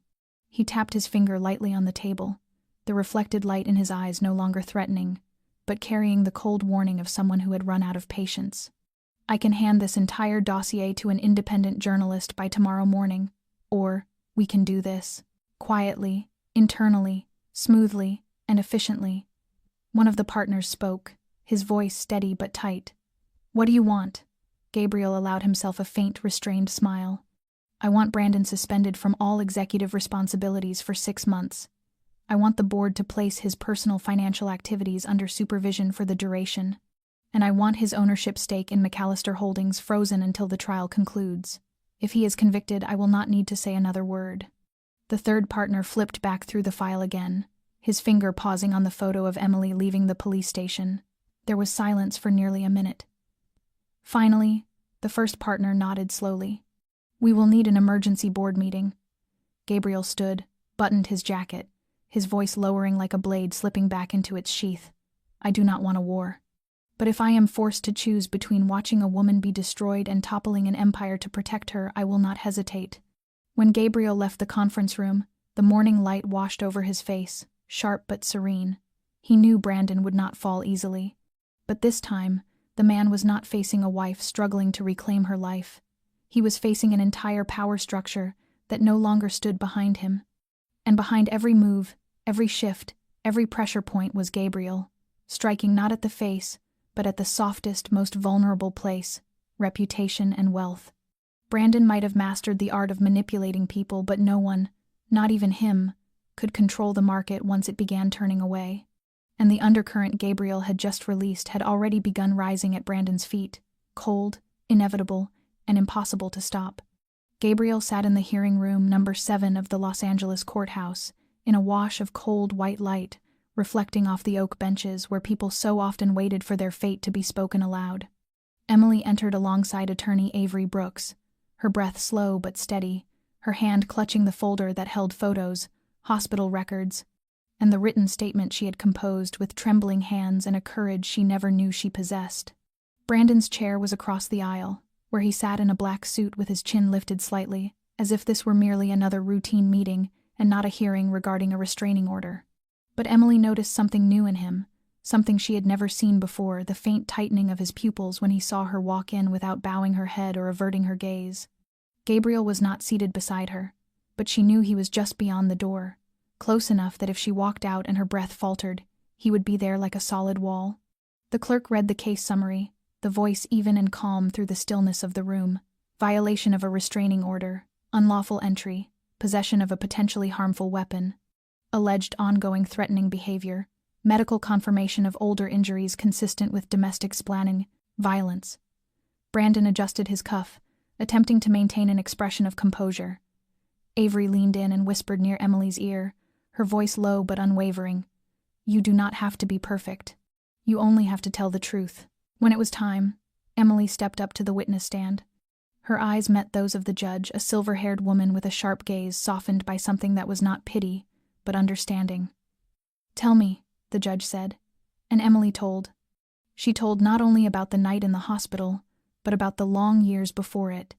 He tapped his finger lightly on the table, the reflected light in his eyes no longer threatening, but carrying the cold warning of someone who had run out of patience. "I can hand this entire dossier to an independent journalist by tomorrow morning, or we can do this, quietly, internally, smoothly, and efficiently." One of the partners spoke, his voice steady but tight. "What do you want?" Gabriel allowed himself a faint, restrained smile. "I want Brandon suspended from all executive responsibilities for 6 months. I want the board to place his personal financial activities under supervision for the duration. And I want his ownership stake in McAllister Holdings frozen until the trial concludes. If he is convicted, I will not need to say another word." The third partner flipped back through the file again, his finger pausing on the photo of Emily leaving the police station. There was silence for nearly a minute. Finally, the first partner nodded slowly. "We will need an emergency board meeting." Gabriel stood, buttoned his jacket, his voice lowering like a blade slipping back into its sheath. "I do not want a war. But if I am forced to choose between watching a woman be destroyed and toppling an empire to protect her, I will not hesitate." When Gabriel left the conference room, the morning light washed over his face, sharp but serene. He knew Brandon would not fall easily. But this time, the man was not facing a wife struggling to reclaim her life. He was facing an entire power structure that no longer stood behind him. And behind every move, every shift, every pressure point was Gabriel, striking not at the face, but at the softest, most vulnerable place, reputation and wealth. Brandon might have mastered the art of manipulating people, but no one, not even him, could control the market once it began turning away. And the undercurrent Gabriel had just released had already begun rising at Brandon's feet, cold, inevitable, and impossible to stop. Gabriel sat in the hearing room number 7 of the Los Angeles courthouse, in a wash of cold white light, reflecting off the oak benches where people so often waited for their fate to be spoken aloud. Emily entered alongside attorney Avery Brooks, her breath slow but steady, her hand clutching the folder that held photos, hospital records, and the written statement she had composed with trembling hands and a courage she never knew she possessed. Brandon's chair was across the aisle, where he sat in a black suit with his chin lifted slightly, as if this were merely another routine meeting and not a hearing regarding a restraining order. But Emily noticed something new in him, something she had never seen before, the faint tightening of his pupils when he saw her walk in without bowing her head or averting her gaze. Gabriel was not seated beside her, but she knew he was just beyond the door, close enough that if she walked out and her breath faltered, he would be there like a solid wall. The clerk read the case summary, the voice even and calm through the stillness of the room. Violation of a restraining order, unlawful entry, possession of a potentially harmful weapon, alleged ongoing threatening behavior, medical confirmation of older injuries consistent with domestic splanning, violence. Brandon adjusted his cuff, attempting to maintain an expression of composure. Avery leaned in and whispered near Emily's ear, her voice low but unwavering. "You do not have to be perfect. You only have to tell the truth." When it was time, Emily stepped up to the witness stand. Her eyes met those of the judge, a silver-haired woman with a sharp gaze softened by something that was not pity, but understanding. "Tell me," the judge said, and Emily told. She told not only about the night in the hospital, but about the long years before it.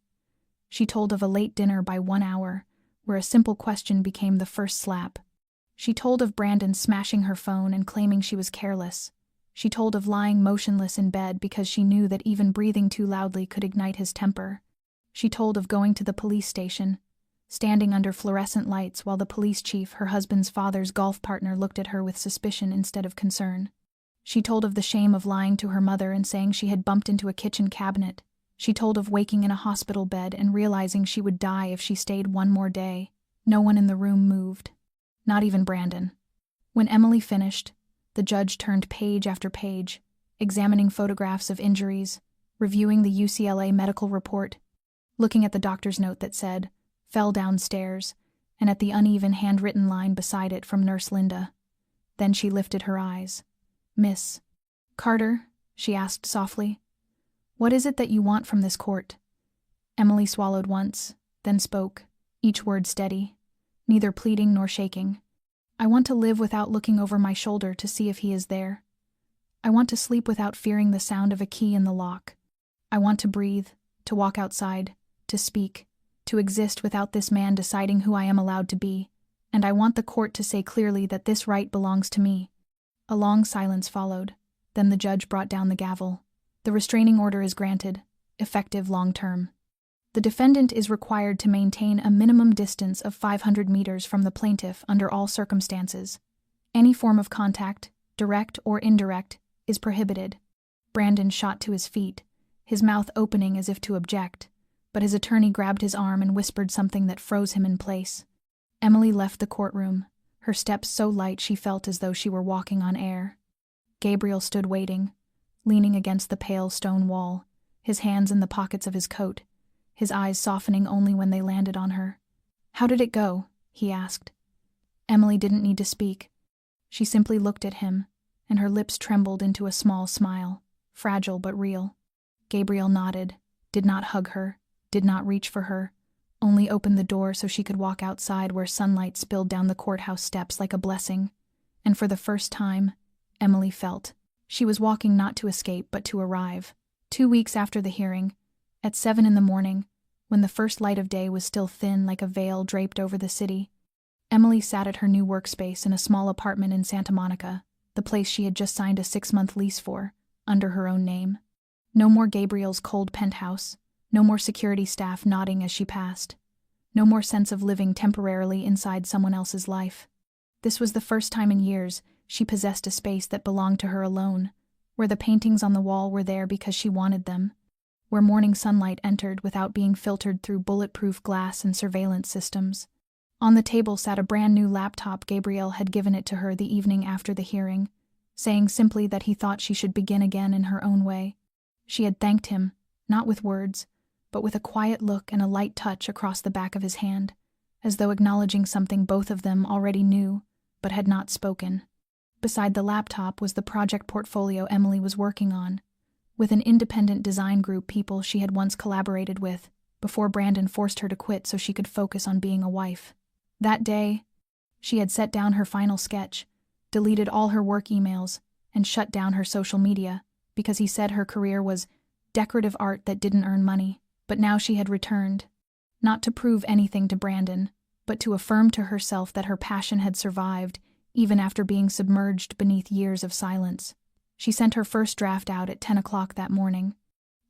She told of a late dinner by 1 hour, where a simple question became the first slap. She told of Brandon smashing her phone and claiming she was careless. She told of lying motionless in bed because she knew that even breathing too loudly could ignite his temper. She told of going to the police station, standing under fluorescent lights while the police chief, her husband's father's golf partner, looked at her with suspicion instead of concern. She told of the shame of lying to her mother and saying she had bumped into a kitchen cabinet. She told of waking in a hospital bed and realizing she would die if she stayed one more day. No one in the room moved. Not even Brandon. When Emily finished, the judge turned page after page, examining photographs of injuries, reviewing the UCLA medical report, looking at the doctor's note that said, "Fell downstairs," and at the uneven handwritten line beside it from Nurse Linda. Then she lifted her eyes. "Miss Carter," she asked softly, "what is it that you want from this court?" Emily swallowed once, then spoke, each word steady, neither pleading nor shaking. "I want to live without looking over my shoulder to see if he is there. I want to sleep without fearing the sound of a key in the lock. I want to breathe, to walk outside, to speak, to exist without this man deciding who I am allowed to be, and I want the court to say clearly that this right belongs to me." A long silence followed. Then the judge brought down the gavel. "The restraining order is granted, effective long-term. The defendant is required to maintain a minimum distance of 500 meters from the plaintiff under all circumstances. Any form of contact, direct or indirect, is prohibited." Brandon shot to his feet, his mouth opening as if to object, but his attorney grabbed his arm and whispered something that froze him in place. Emily left the courtroom, her steps so light she felt as though she were walking on air. Gabriel stood waiting, leaning against the pale stone wall, his hands in the pockets of his coat, his eyes softening only when they landed on her. "How did it go?" he asked. Emily didn't need to speak. She simply looked at him, and her lips trembled into a small smile, fragile but real. Gabriel nodded, did not hug her, did not reach for her, only opened the door so she could walk outside where sunlight spilled down the courthouse steps like a blessing. And for the first time, Emily felt she was walking not to escape but to arrive. 2 weeks after the hearing, at 7 in the morning, when the first light of day was still thin like a veil draped over the city, Emily sat at her new workspace in a small apartment in Santa Monica, the place she had just signed a 6-month lease for, under her own name. No more Gabriel's cold penthouse, no more security staff nodding as she passed, no more sense of living temporarily inside someone else's life. This was the first time in years she possessed a space that belonged to her alone, where the paintings on the wall were there because she wanted them, where morning sunlight entered without being filtered through bulletproof glass and surveillance systems. On the table sat a brand new laptop. Gabriel had given it to her the evening after the hearing, saying simply that he thought she should begin again in her own way. She had thanked him, not with words, but with a quiet look and a light touch across the back of his hand, as though acknowledging something both of them already knew, but had not spoken. Beside the laptop was the project portfolio Emily was working on, with an independent design group people she had once collaborated with, before Brandon forced her to quit so she could focus on being a wife. That day, she had set down her final sketch, deleted all her work emails, and shut down her social media, because he said her career was decorative art that didn't earn money. But now she had returned, not to prove anything to Brandon, but to affirm to herself that her passion had survived, even after being submerged beneath years of silence. She sent her first draft out at 10 o'clock that morning.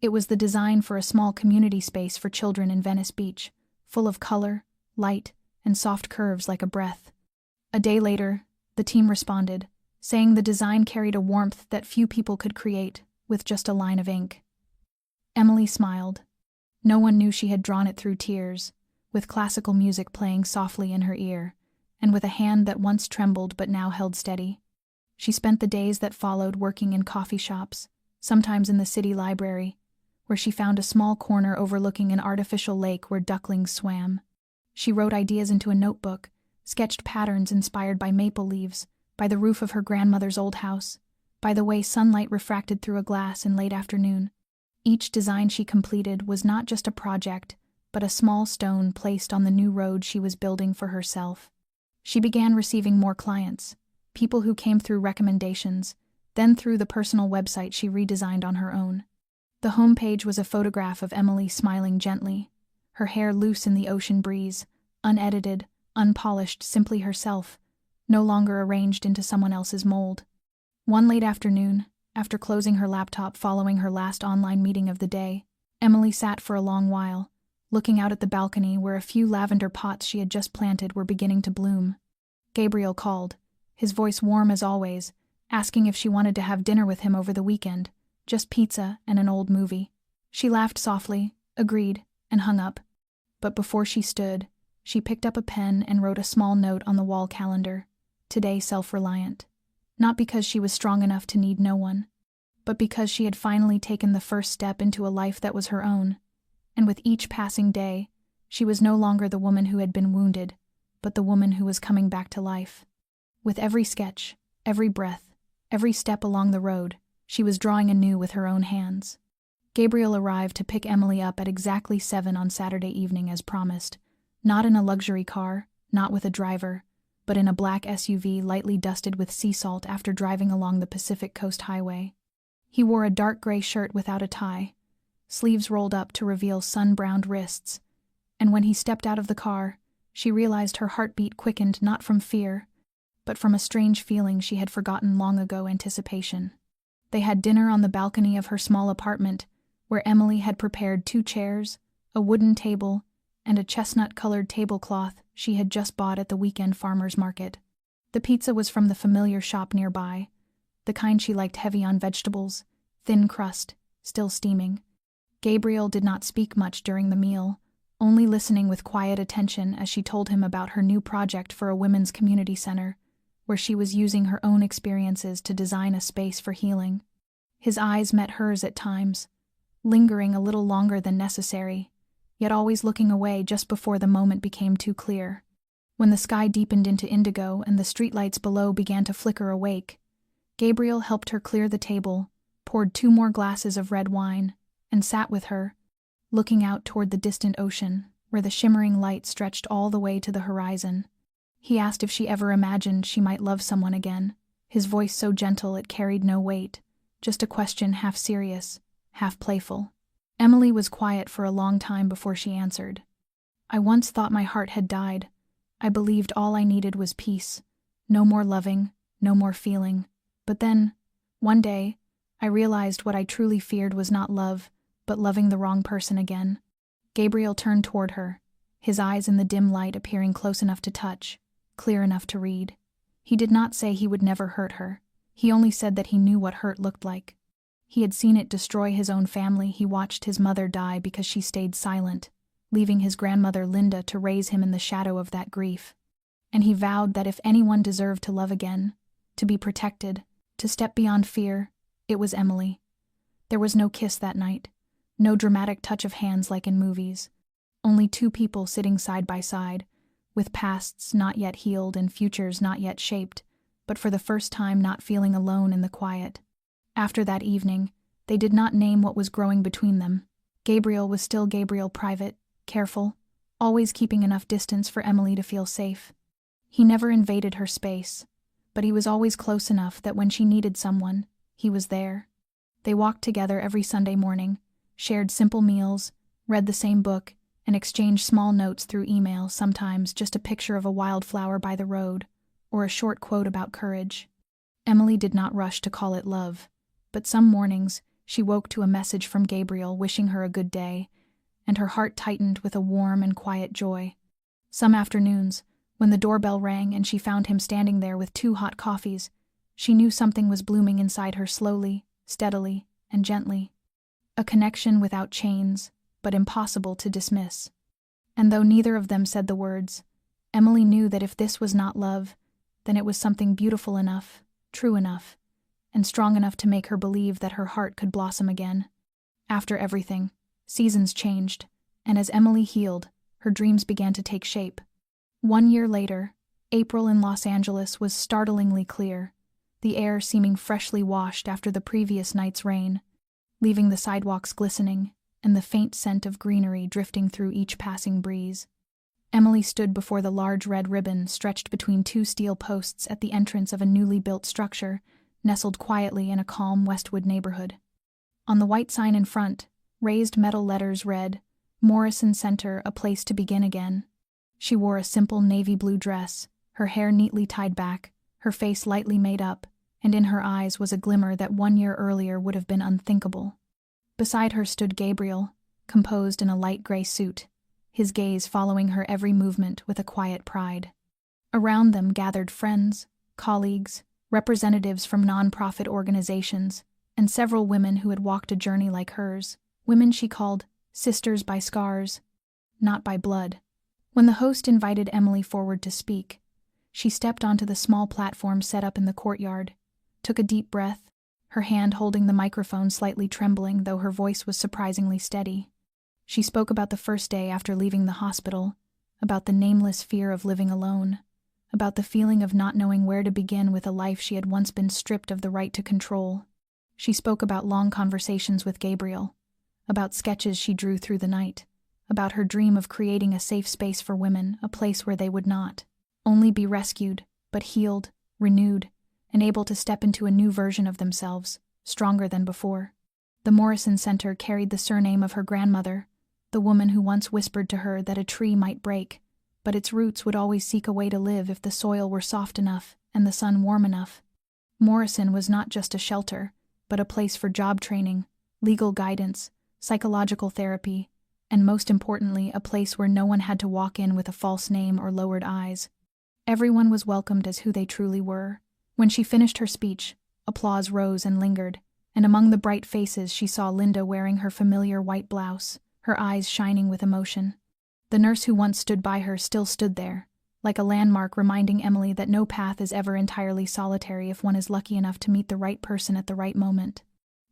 It was the design for a small community space for children in Venice Beach, full of color, light, and soft curves like a breath. A day later, the team responded, saying the design carried a warmth that few people could create with just a line of ink. Emily smiled. No one knew she had drawn it through tears, with classical music playing softly in her ear, and with a hand that once trembled but now held steady. She spent the days that followed working in coffee shops, sometimes in the city library, where she found a small corner overlooking an artificial lake where ducklings swam. She wrote ideas into a notebook, sketched patterns inspired by maple leaves, by the roof of her grandmother's old house, by the way sunlight refracted through a glass in late afternoon. Each design she completed was not just a project, but a small stone placed on the new road she was building for herself. She began receiving more clients, people who came through recommendations, then through the personal website she redesigned on her own. The homepage was a photograph of Emily smiling gently, her hair loose in the ocean breeze, unedited, unpolished, simply herself, no longer arranged into someone else's mold. One late afternoon, after closing her laptop following her last online meeting of the day, Emily sat for a long while, looking out at the balcony where a few lavender pots she had just planted were beginning to bloom. Gabriel called, his voice warm as always, asking if she wanted to have dinner with him over the weekend, just pizza and an old movie. She laughed softly, agreed, and hung up. But before she stood, she picked up a pen and wrote a small note on the wall calendar. Today self-reliant. Not because she was strong enough to need no one, but because she had finally taken the first step into a life that was her own. And with each passing day, she was no longer the woman who had been wounded, but the woman who was coming back to life. With every sketch, every breath, every step along the road, she was drawing anew with her own hands. Gabriel arrived to pick Emily up at exactly 7 on Saturday evening as promised, not in a luxury car, not with a driver, but in a black SUV lightly dusted with sea salt after driving along the Pacific Coast Highway. He wore a dark gray shirt without a tie, sleeves rolled up to reveal sun-browned wrists, and when he stepped out of the car, she realized her heartbeat quickened not from fear, but from a strange feeling she had forgotten long ago: anticipation. They had dinner on the balcony of her small apartment, where Emily had prepared 2 chairs, a wooden table, and a chestnut-colored tablecloth she had just bought at the weekend farmer's market. The pizza was from the familiar shop nearby, the kind she liked, heavy on vegetables, thin crust, still steaming. Gabriel did not speak much during the meal, only listening with quiet attention as she told him about her new project for a women's community center, where she was using her own experiences to design a space for healing. His eyes met hers at times, lingering a little longer than necessary, yet always looking away just before the moment became too clear. When the sky deepened into indigo and the streetlights below began to flicker awake, Gabriel helped her clear the table, poured 2 more glasses of red wine, and sat with her, looking out toward the distant ocean, where the shimmering light stretched all the way to the horizon. He asked if she ever imagined she might love someone again, his voice so gentle it carried no weight, just a question half serious, half playful. Emily was quiet for a long time before she answered. I once thought my heart had died. I believed all I needed was peace. No more loving, no more feeling. But then, one day, I realized what I truly feared was not love, but loving the wrong person again. Gabriel turned toward her, his eyes in the dim light appearing close enough to touch, clear enough to read. He did not say he would never hurt her. He only said that he knew what hurt looked like. He had seen it destroy his own family. He watched his mother die because she stayed silent, leaving his grandmother Linda to raise him in the shadow of that grief. And he vowed that if anyone deserved to love again, to be protected, to step beyond fear, it was Emily. There was no kiss that night, no dramatic touch of hands like in movies, only 2 people sitting side by side, with pasts not yet healed and futures not yet shaped, but for the first time not feeling alone in the quiet. After that evening, they did not name what was growing between them. Gabriel was still Gabriel, private, careful, always keeping enough distance for Emily to feel safe. He never invaded her space, but he was always close enough that when she needed someone, he was there. They walked together every Sunday morning, shared simple meals, read the same book, and exchanged small notes through email, sometimes just a picture of a wildflower by the road, or a short quote about courage. Emily did not rush to call it love, but some mornings she woke to a message from Gabriel wishing her a good day, and her heart tightened with a warm and quiet joy. Some afternoons, when the doorbell rang and she found him standing there with 2 hot coffees, she knew something was blooming inside her slowly, steadily, and gently. A connection without chains, but impossible to dismiss. And though neither of them said the words, Emily knew that if this was not love, then it was something beautiful enough, true enough, and strong enough to make her believe that her heart could blossom again. After everything, seasons changed, and as Emily healed, her her dreams began to take shape. 1 year later, April in Los Angeles was startlingly clear, the air seeming freshly washed after the previous night's rain, leaving the sidewalks glistening and the faint scent of greenery drifting through each passing breeze. Emily stood before the large red ribbon stretched between two steel posts at the entrance of a newly built structure, nestled quietly in a calm Westwood neighborhood. On the white sign in front, raised metal letters read, "Morrison Center, a place to begin again." She wore a simple navy blue dress, her hair neatly tied back, her face lightly made up, and in her eyes was a glimmer that 1 year earlier would have been unthinkable. Beside her stood Gabriel, composed in a light gray suit, his gaze following her every movement with a quiet pride. Around them gathered friends, colleagues, representatives from non-profit organizations, and several women who had walked a journey like hers, women she called sisters by scars, not by blood. When the host invited Emily forward to speak, she stepped onto the small platform set up in the courtyard, took a deep breath, her hand holding the microphone slightly trembling though her voice was surprisingly steady. She spoke about the first day after leaving the hospital, about the nameless fear of living alone, about the feeling of not knowing where to begin with a life she had once been stripped of the right to control. She spoke about long conversations with Gabriel, about sketches she drew through the night, about her dream of creating a safe space for women, a place where they would not only be rescued, but healed, renewed, and able to step into a new version of themselves, stronger than before. The Morrison Center carried the surname of her grandmother, the woman who once whispered to her that a tree might break, but its roots would always seek a way to live if the soil were soft enough and the sun warm enough. Morrison was not just a shelter, but a place for job training, legal guidance, psychological therapy, and most importantly, a place where no one had to walk in with a false name or lowered eyes. Everyone was welcomed as who they truly were. When she finished her speech, applause rose and lingered, and among the bright faces she saw Linda wearing her familiar white blouse, her eyes shining with emotion. The nurse who once stood by her still stood there, like a landmark reminding Emily that no path is ever entirely solitary if one is lucky enough to meet the right person at the right moment.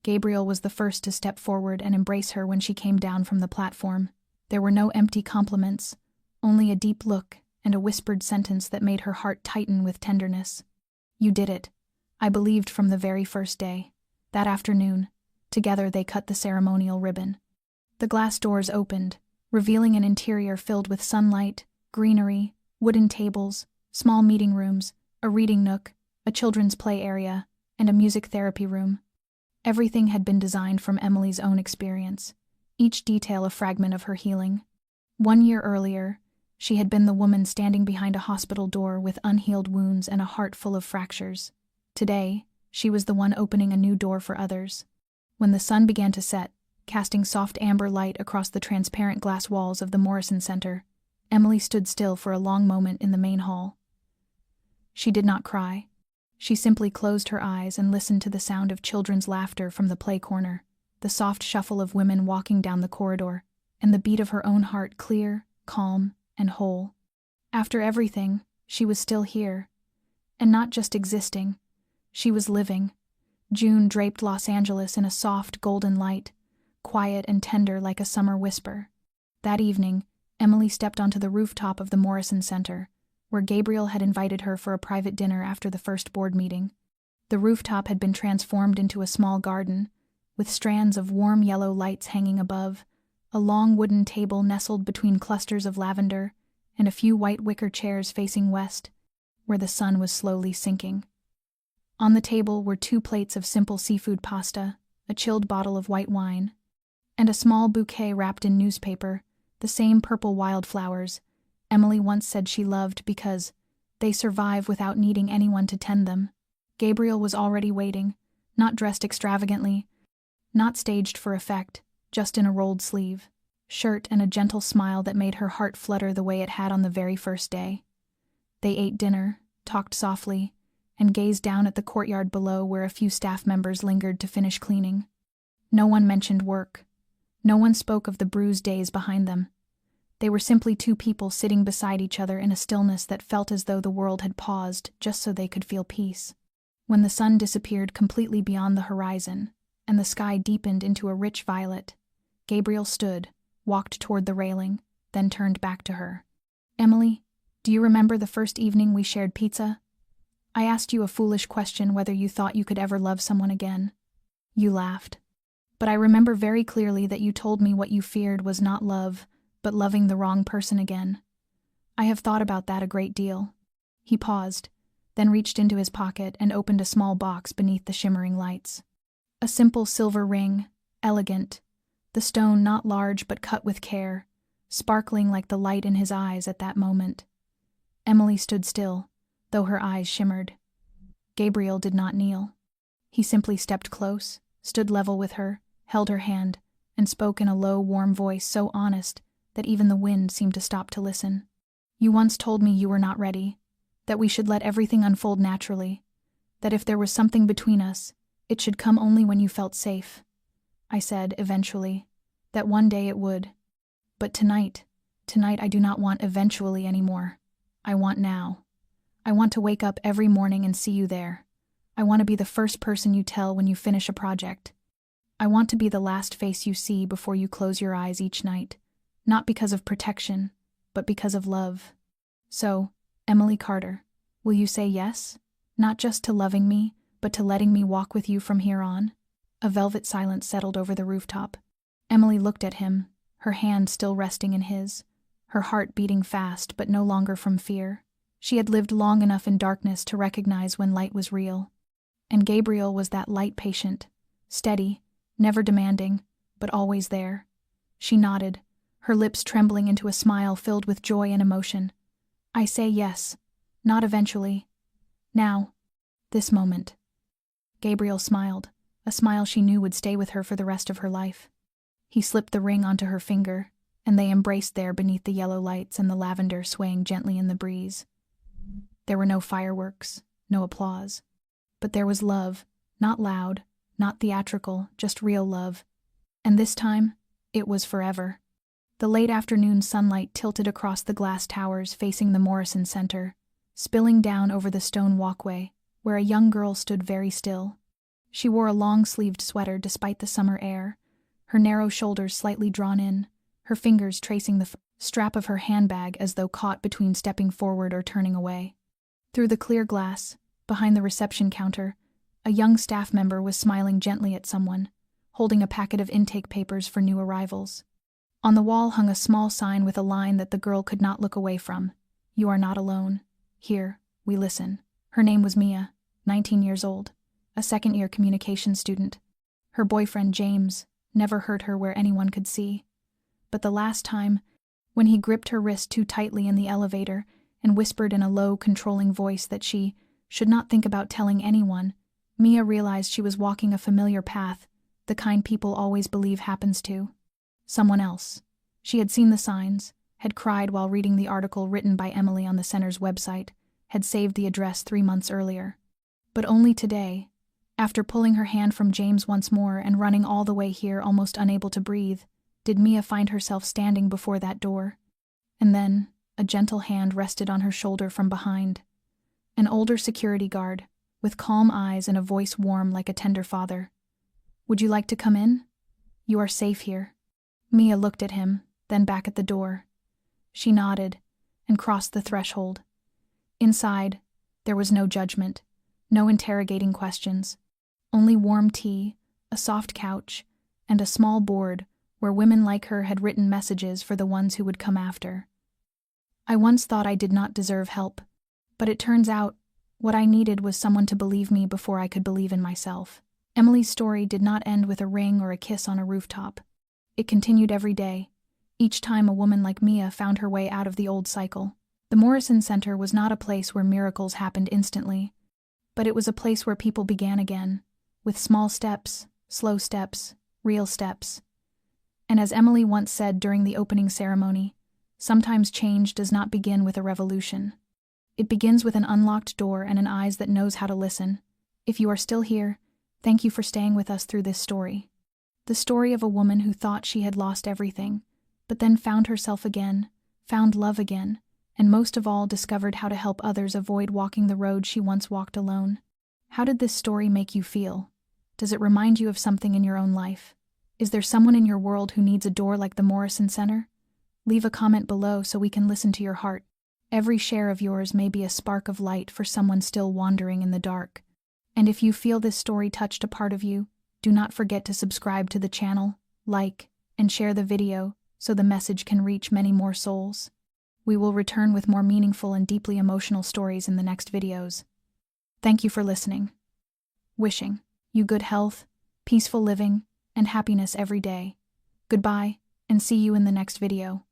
Gabriel was the first to step forward and embrace her when she came down from the platform. There were no empty compliments, only a deep look and a whispered sentence that made her heart tighten with tenderness. "You did it. I believed from the very first day." That afternoon, together they cut the ceremonial ribbon. The glass doors opened, revealing an interior filled with sunlight, greenery, wooden tables, small meeting rooms, a reading nook, a children's play area, and a music therapy room. Everything had been designed from Emily's own experience, each detail a fragment of her healing. 1 year earlier, she had been the woman standing behind a hospital door with unhealed wounds and a heart full of fractures. Today, she was the one opening a new door for others. When the sun began to set, casting soft amber light across the transparent glass walls of the Morrison Center, Emily stood still for a long moment in the main hall. She did not cry. She simply closed her eyes and listened to the sound of children's laughter from the play corner, the soft shuffle of women walking down the corridor, and the beat of her own heart clear, calm, and whole. After everything, she was still here. And not just existing. She was living. June draped Los Angeles in a soft, golden light, quiet and tender like a summer whisper. That evening, Emily stepped onto the rooftop of the Morrison Center, where Gabriel had invited her for a private dinner after the first board meeting. The rooftop had been transformed into a small garden, with strands of warm yellow lights hanging above, a long wooden table nestled between clusters of lavender, and a few white wicker chairs facing west, where the sun was slowly sinking. On the table were 2 plates of simple seafood pasta, a chilled bottle of white wine, and a small bouquet wrapped in newspaper, the same purple wildflowers Emily once said she loved because they survive without needing anyone to tend them. Gabriel was already waiting, not dressed extravagantly, not staged for effect, just in a rolled sleeve, shirt and a gentle smile that made her heart flutter the way it had on the very first day. They ate dinner, talked softly, and gazed down at the courtyard below where a few staff members lingered to finish cleaning. No one mentioned work. No one spoke of the bruised days behind them. They were simply 2 people sitting beside each other in a stillness that felt as though the world had paused just so they could feel peace. When the sun disappeared completely beyond the horizon, and the sky deepened into a rich violet, Gabriel stood, walked toward the railing, then turned back to her. Emily, do you remember the first evening we shared pizza? I asked you a foolish question whether you thought you could ever love someone again. You laughed. But I remember very clearly that you told me what you feared was not love, but loving the wrong person again. I have thought about that a great deal. He paused, then reached into his pocket and opened a small box beneath the shimmering lights. A simple silver ring, elegant, the stone not large but cut with care, sparkling like the light in his eyes at that moment. Emily stood still, though her eyes shimmered. Gabriel did not kneel. He simply stepped close, stood level with her, held her hand, and spoke in a low, warm voice so honest that even the wind seemed to stop to listen. You once told me you were not ready, that we should let everything unfold naturally, that if there was something between us, it should come only when you felt safe. I said, eventually, that one day it would. But tonight I do not want eventually anymore. I want now. I want to wake up every morning and see you there. I want to be the first person you tell when you finish a project. I want to be the last face you see before you close your eyes each night, not because of protection, but because of love. So, Emily Carter, will you say yes? Not just to loving me, but to letting me walk with you from here on? A velvet silence settled over the rooftop. Emily looked at him, her hand still resting in his, her heart beating fast but no longer from fear. She had lived long enough in darkness to recognize when light was real. And Gabriel was that light patient, steady, never demanding, but always there. She nodded, her lips trembling into a smile filled with joy and emotion. I say yes, not eventually. Now, this moment. Gabriel smiled, a smile she knew would stay with her for the rest of her life. He slipped the ring onto her finger, and they embraced there beneath the yellow lights and the lavender swaying gently in the breeze. There were no fireworks, no applause. But there was love, not loud, not theatrical, just real love. And this time, it was forever. The late afternoon sunlight tilted across the glass towers facing the Morrison Center, spilling down over the stone walkway, where a young girl stood very still. She wore a long-sleeved sweater despite the summer air, her narrow shoulders slightly drawn in, her fingers tracing the strap of her handbag as though caught between stepping forward or turning away. Through the clear glass, behind the reception counter, a young staff member was smiling gently at someone, holding a packet of intake papers for new arrivals. On the wall hung a small sign with a line that the girl could not look away from. You are not alone. Here, we listen. Her name was Mia, 19 years old, a second-year communications student. Her boyfriend, James, never hurt her where anyone could see. But the last time, when he gripped her wrist too tightly in the elevator and whispered in a low, controlling voice that she should not think about telling anyone, Mia realized she was walking a familiar path, the kind people always believe happens to someone else. She had seen the signs, had cried while reading the article written by Emily on the center's website, had saved the address 3 months earlier. But only today, after pulling her hand from James once more and running all the way here almost unable to breathe, did Mia find herself standing before that door. And then, a gentle hand rested on her shoulder from behind. An older security guard, with calm eyes and a voice warm like a tender father. Would you like to come in? You are safe here. Mia looked at him, then back at the door. She nodded and crossed the threshold. Inside, there was no judgment, no interrogating questions, only warm tea, a soft couch, and a small board where women like her had written messages for the ones who would come after. I once thought I did not deserve help, but it turns out what I needed was someone to believe me before I could believe in myself. Emily's story did not end with a ring or a kiss on a rooftop. It continued every day, each time a woman like Mia found her way out of the old cycle. The Morrison Center was not a place where miracles happened instantly, but it was a place where people began again, with small steps, slow steps, real steps. And as Emily once said during the opening ceremony, sometimes change does not begin with a revolution. It begins with an unlocked door and an eyes that knows how to listen. If you are still here, thank you for staying with us through this story. The story of a woman who thought she had lost everything, but then found herself again, found love again, and most of all discovered how to help others avoid walking the road she once walked alone. How did this story make you feel? Does it remind you of something in your own life? Is there someone in your world who needs a door like the Morrison Center? Leave a comment below so we can listen to your heart. Every share of yours may be a spark of light for someone still wandering in the dark. And if you feel this story touched a part of you, do not forget to subscribe to the channel, like, and share the video so the message can reach many more souls. We will return with more meaningful and deeply emotional stories in the next videos. Thank you for listening. Wishing you good health, peaceful living, and happiness every day. Goodbye, and see you in the next video.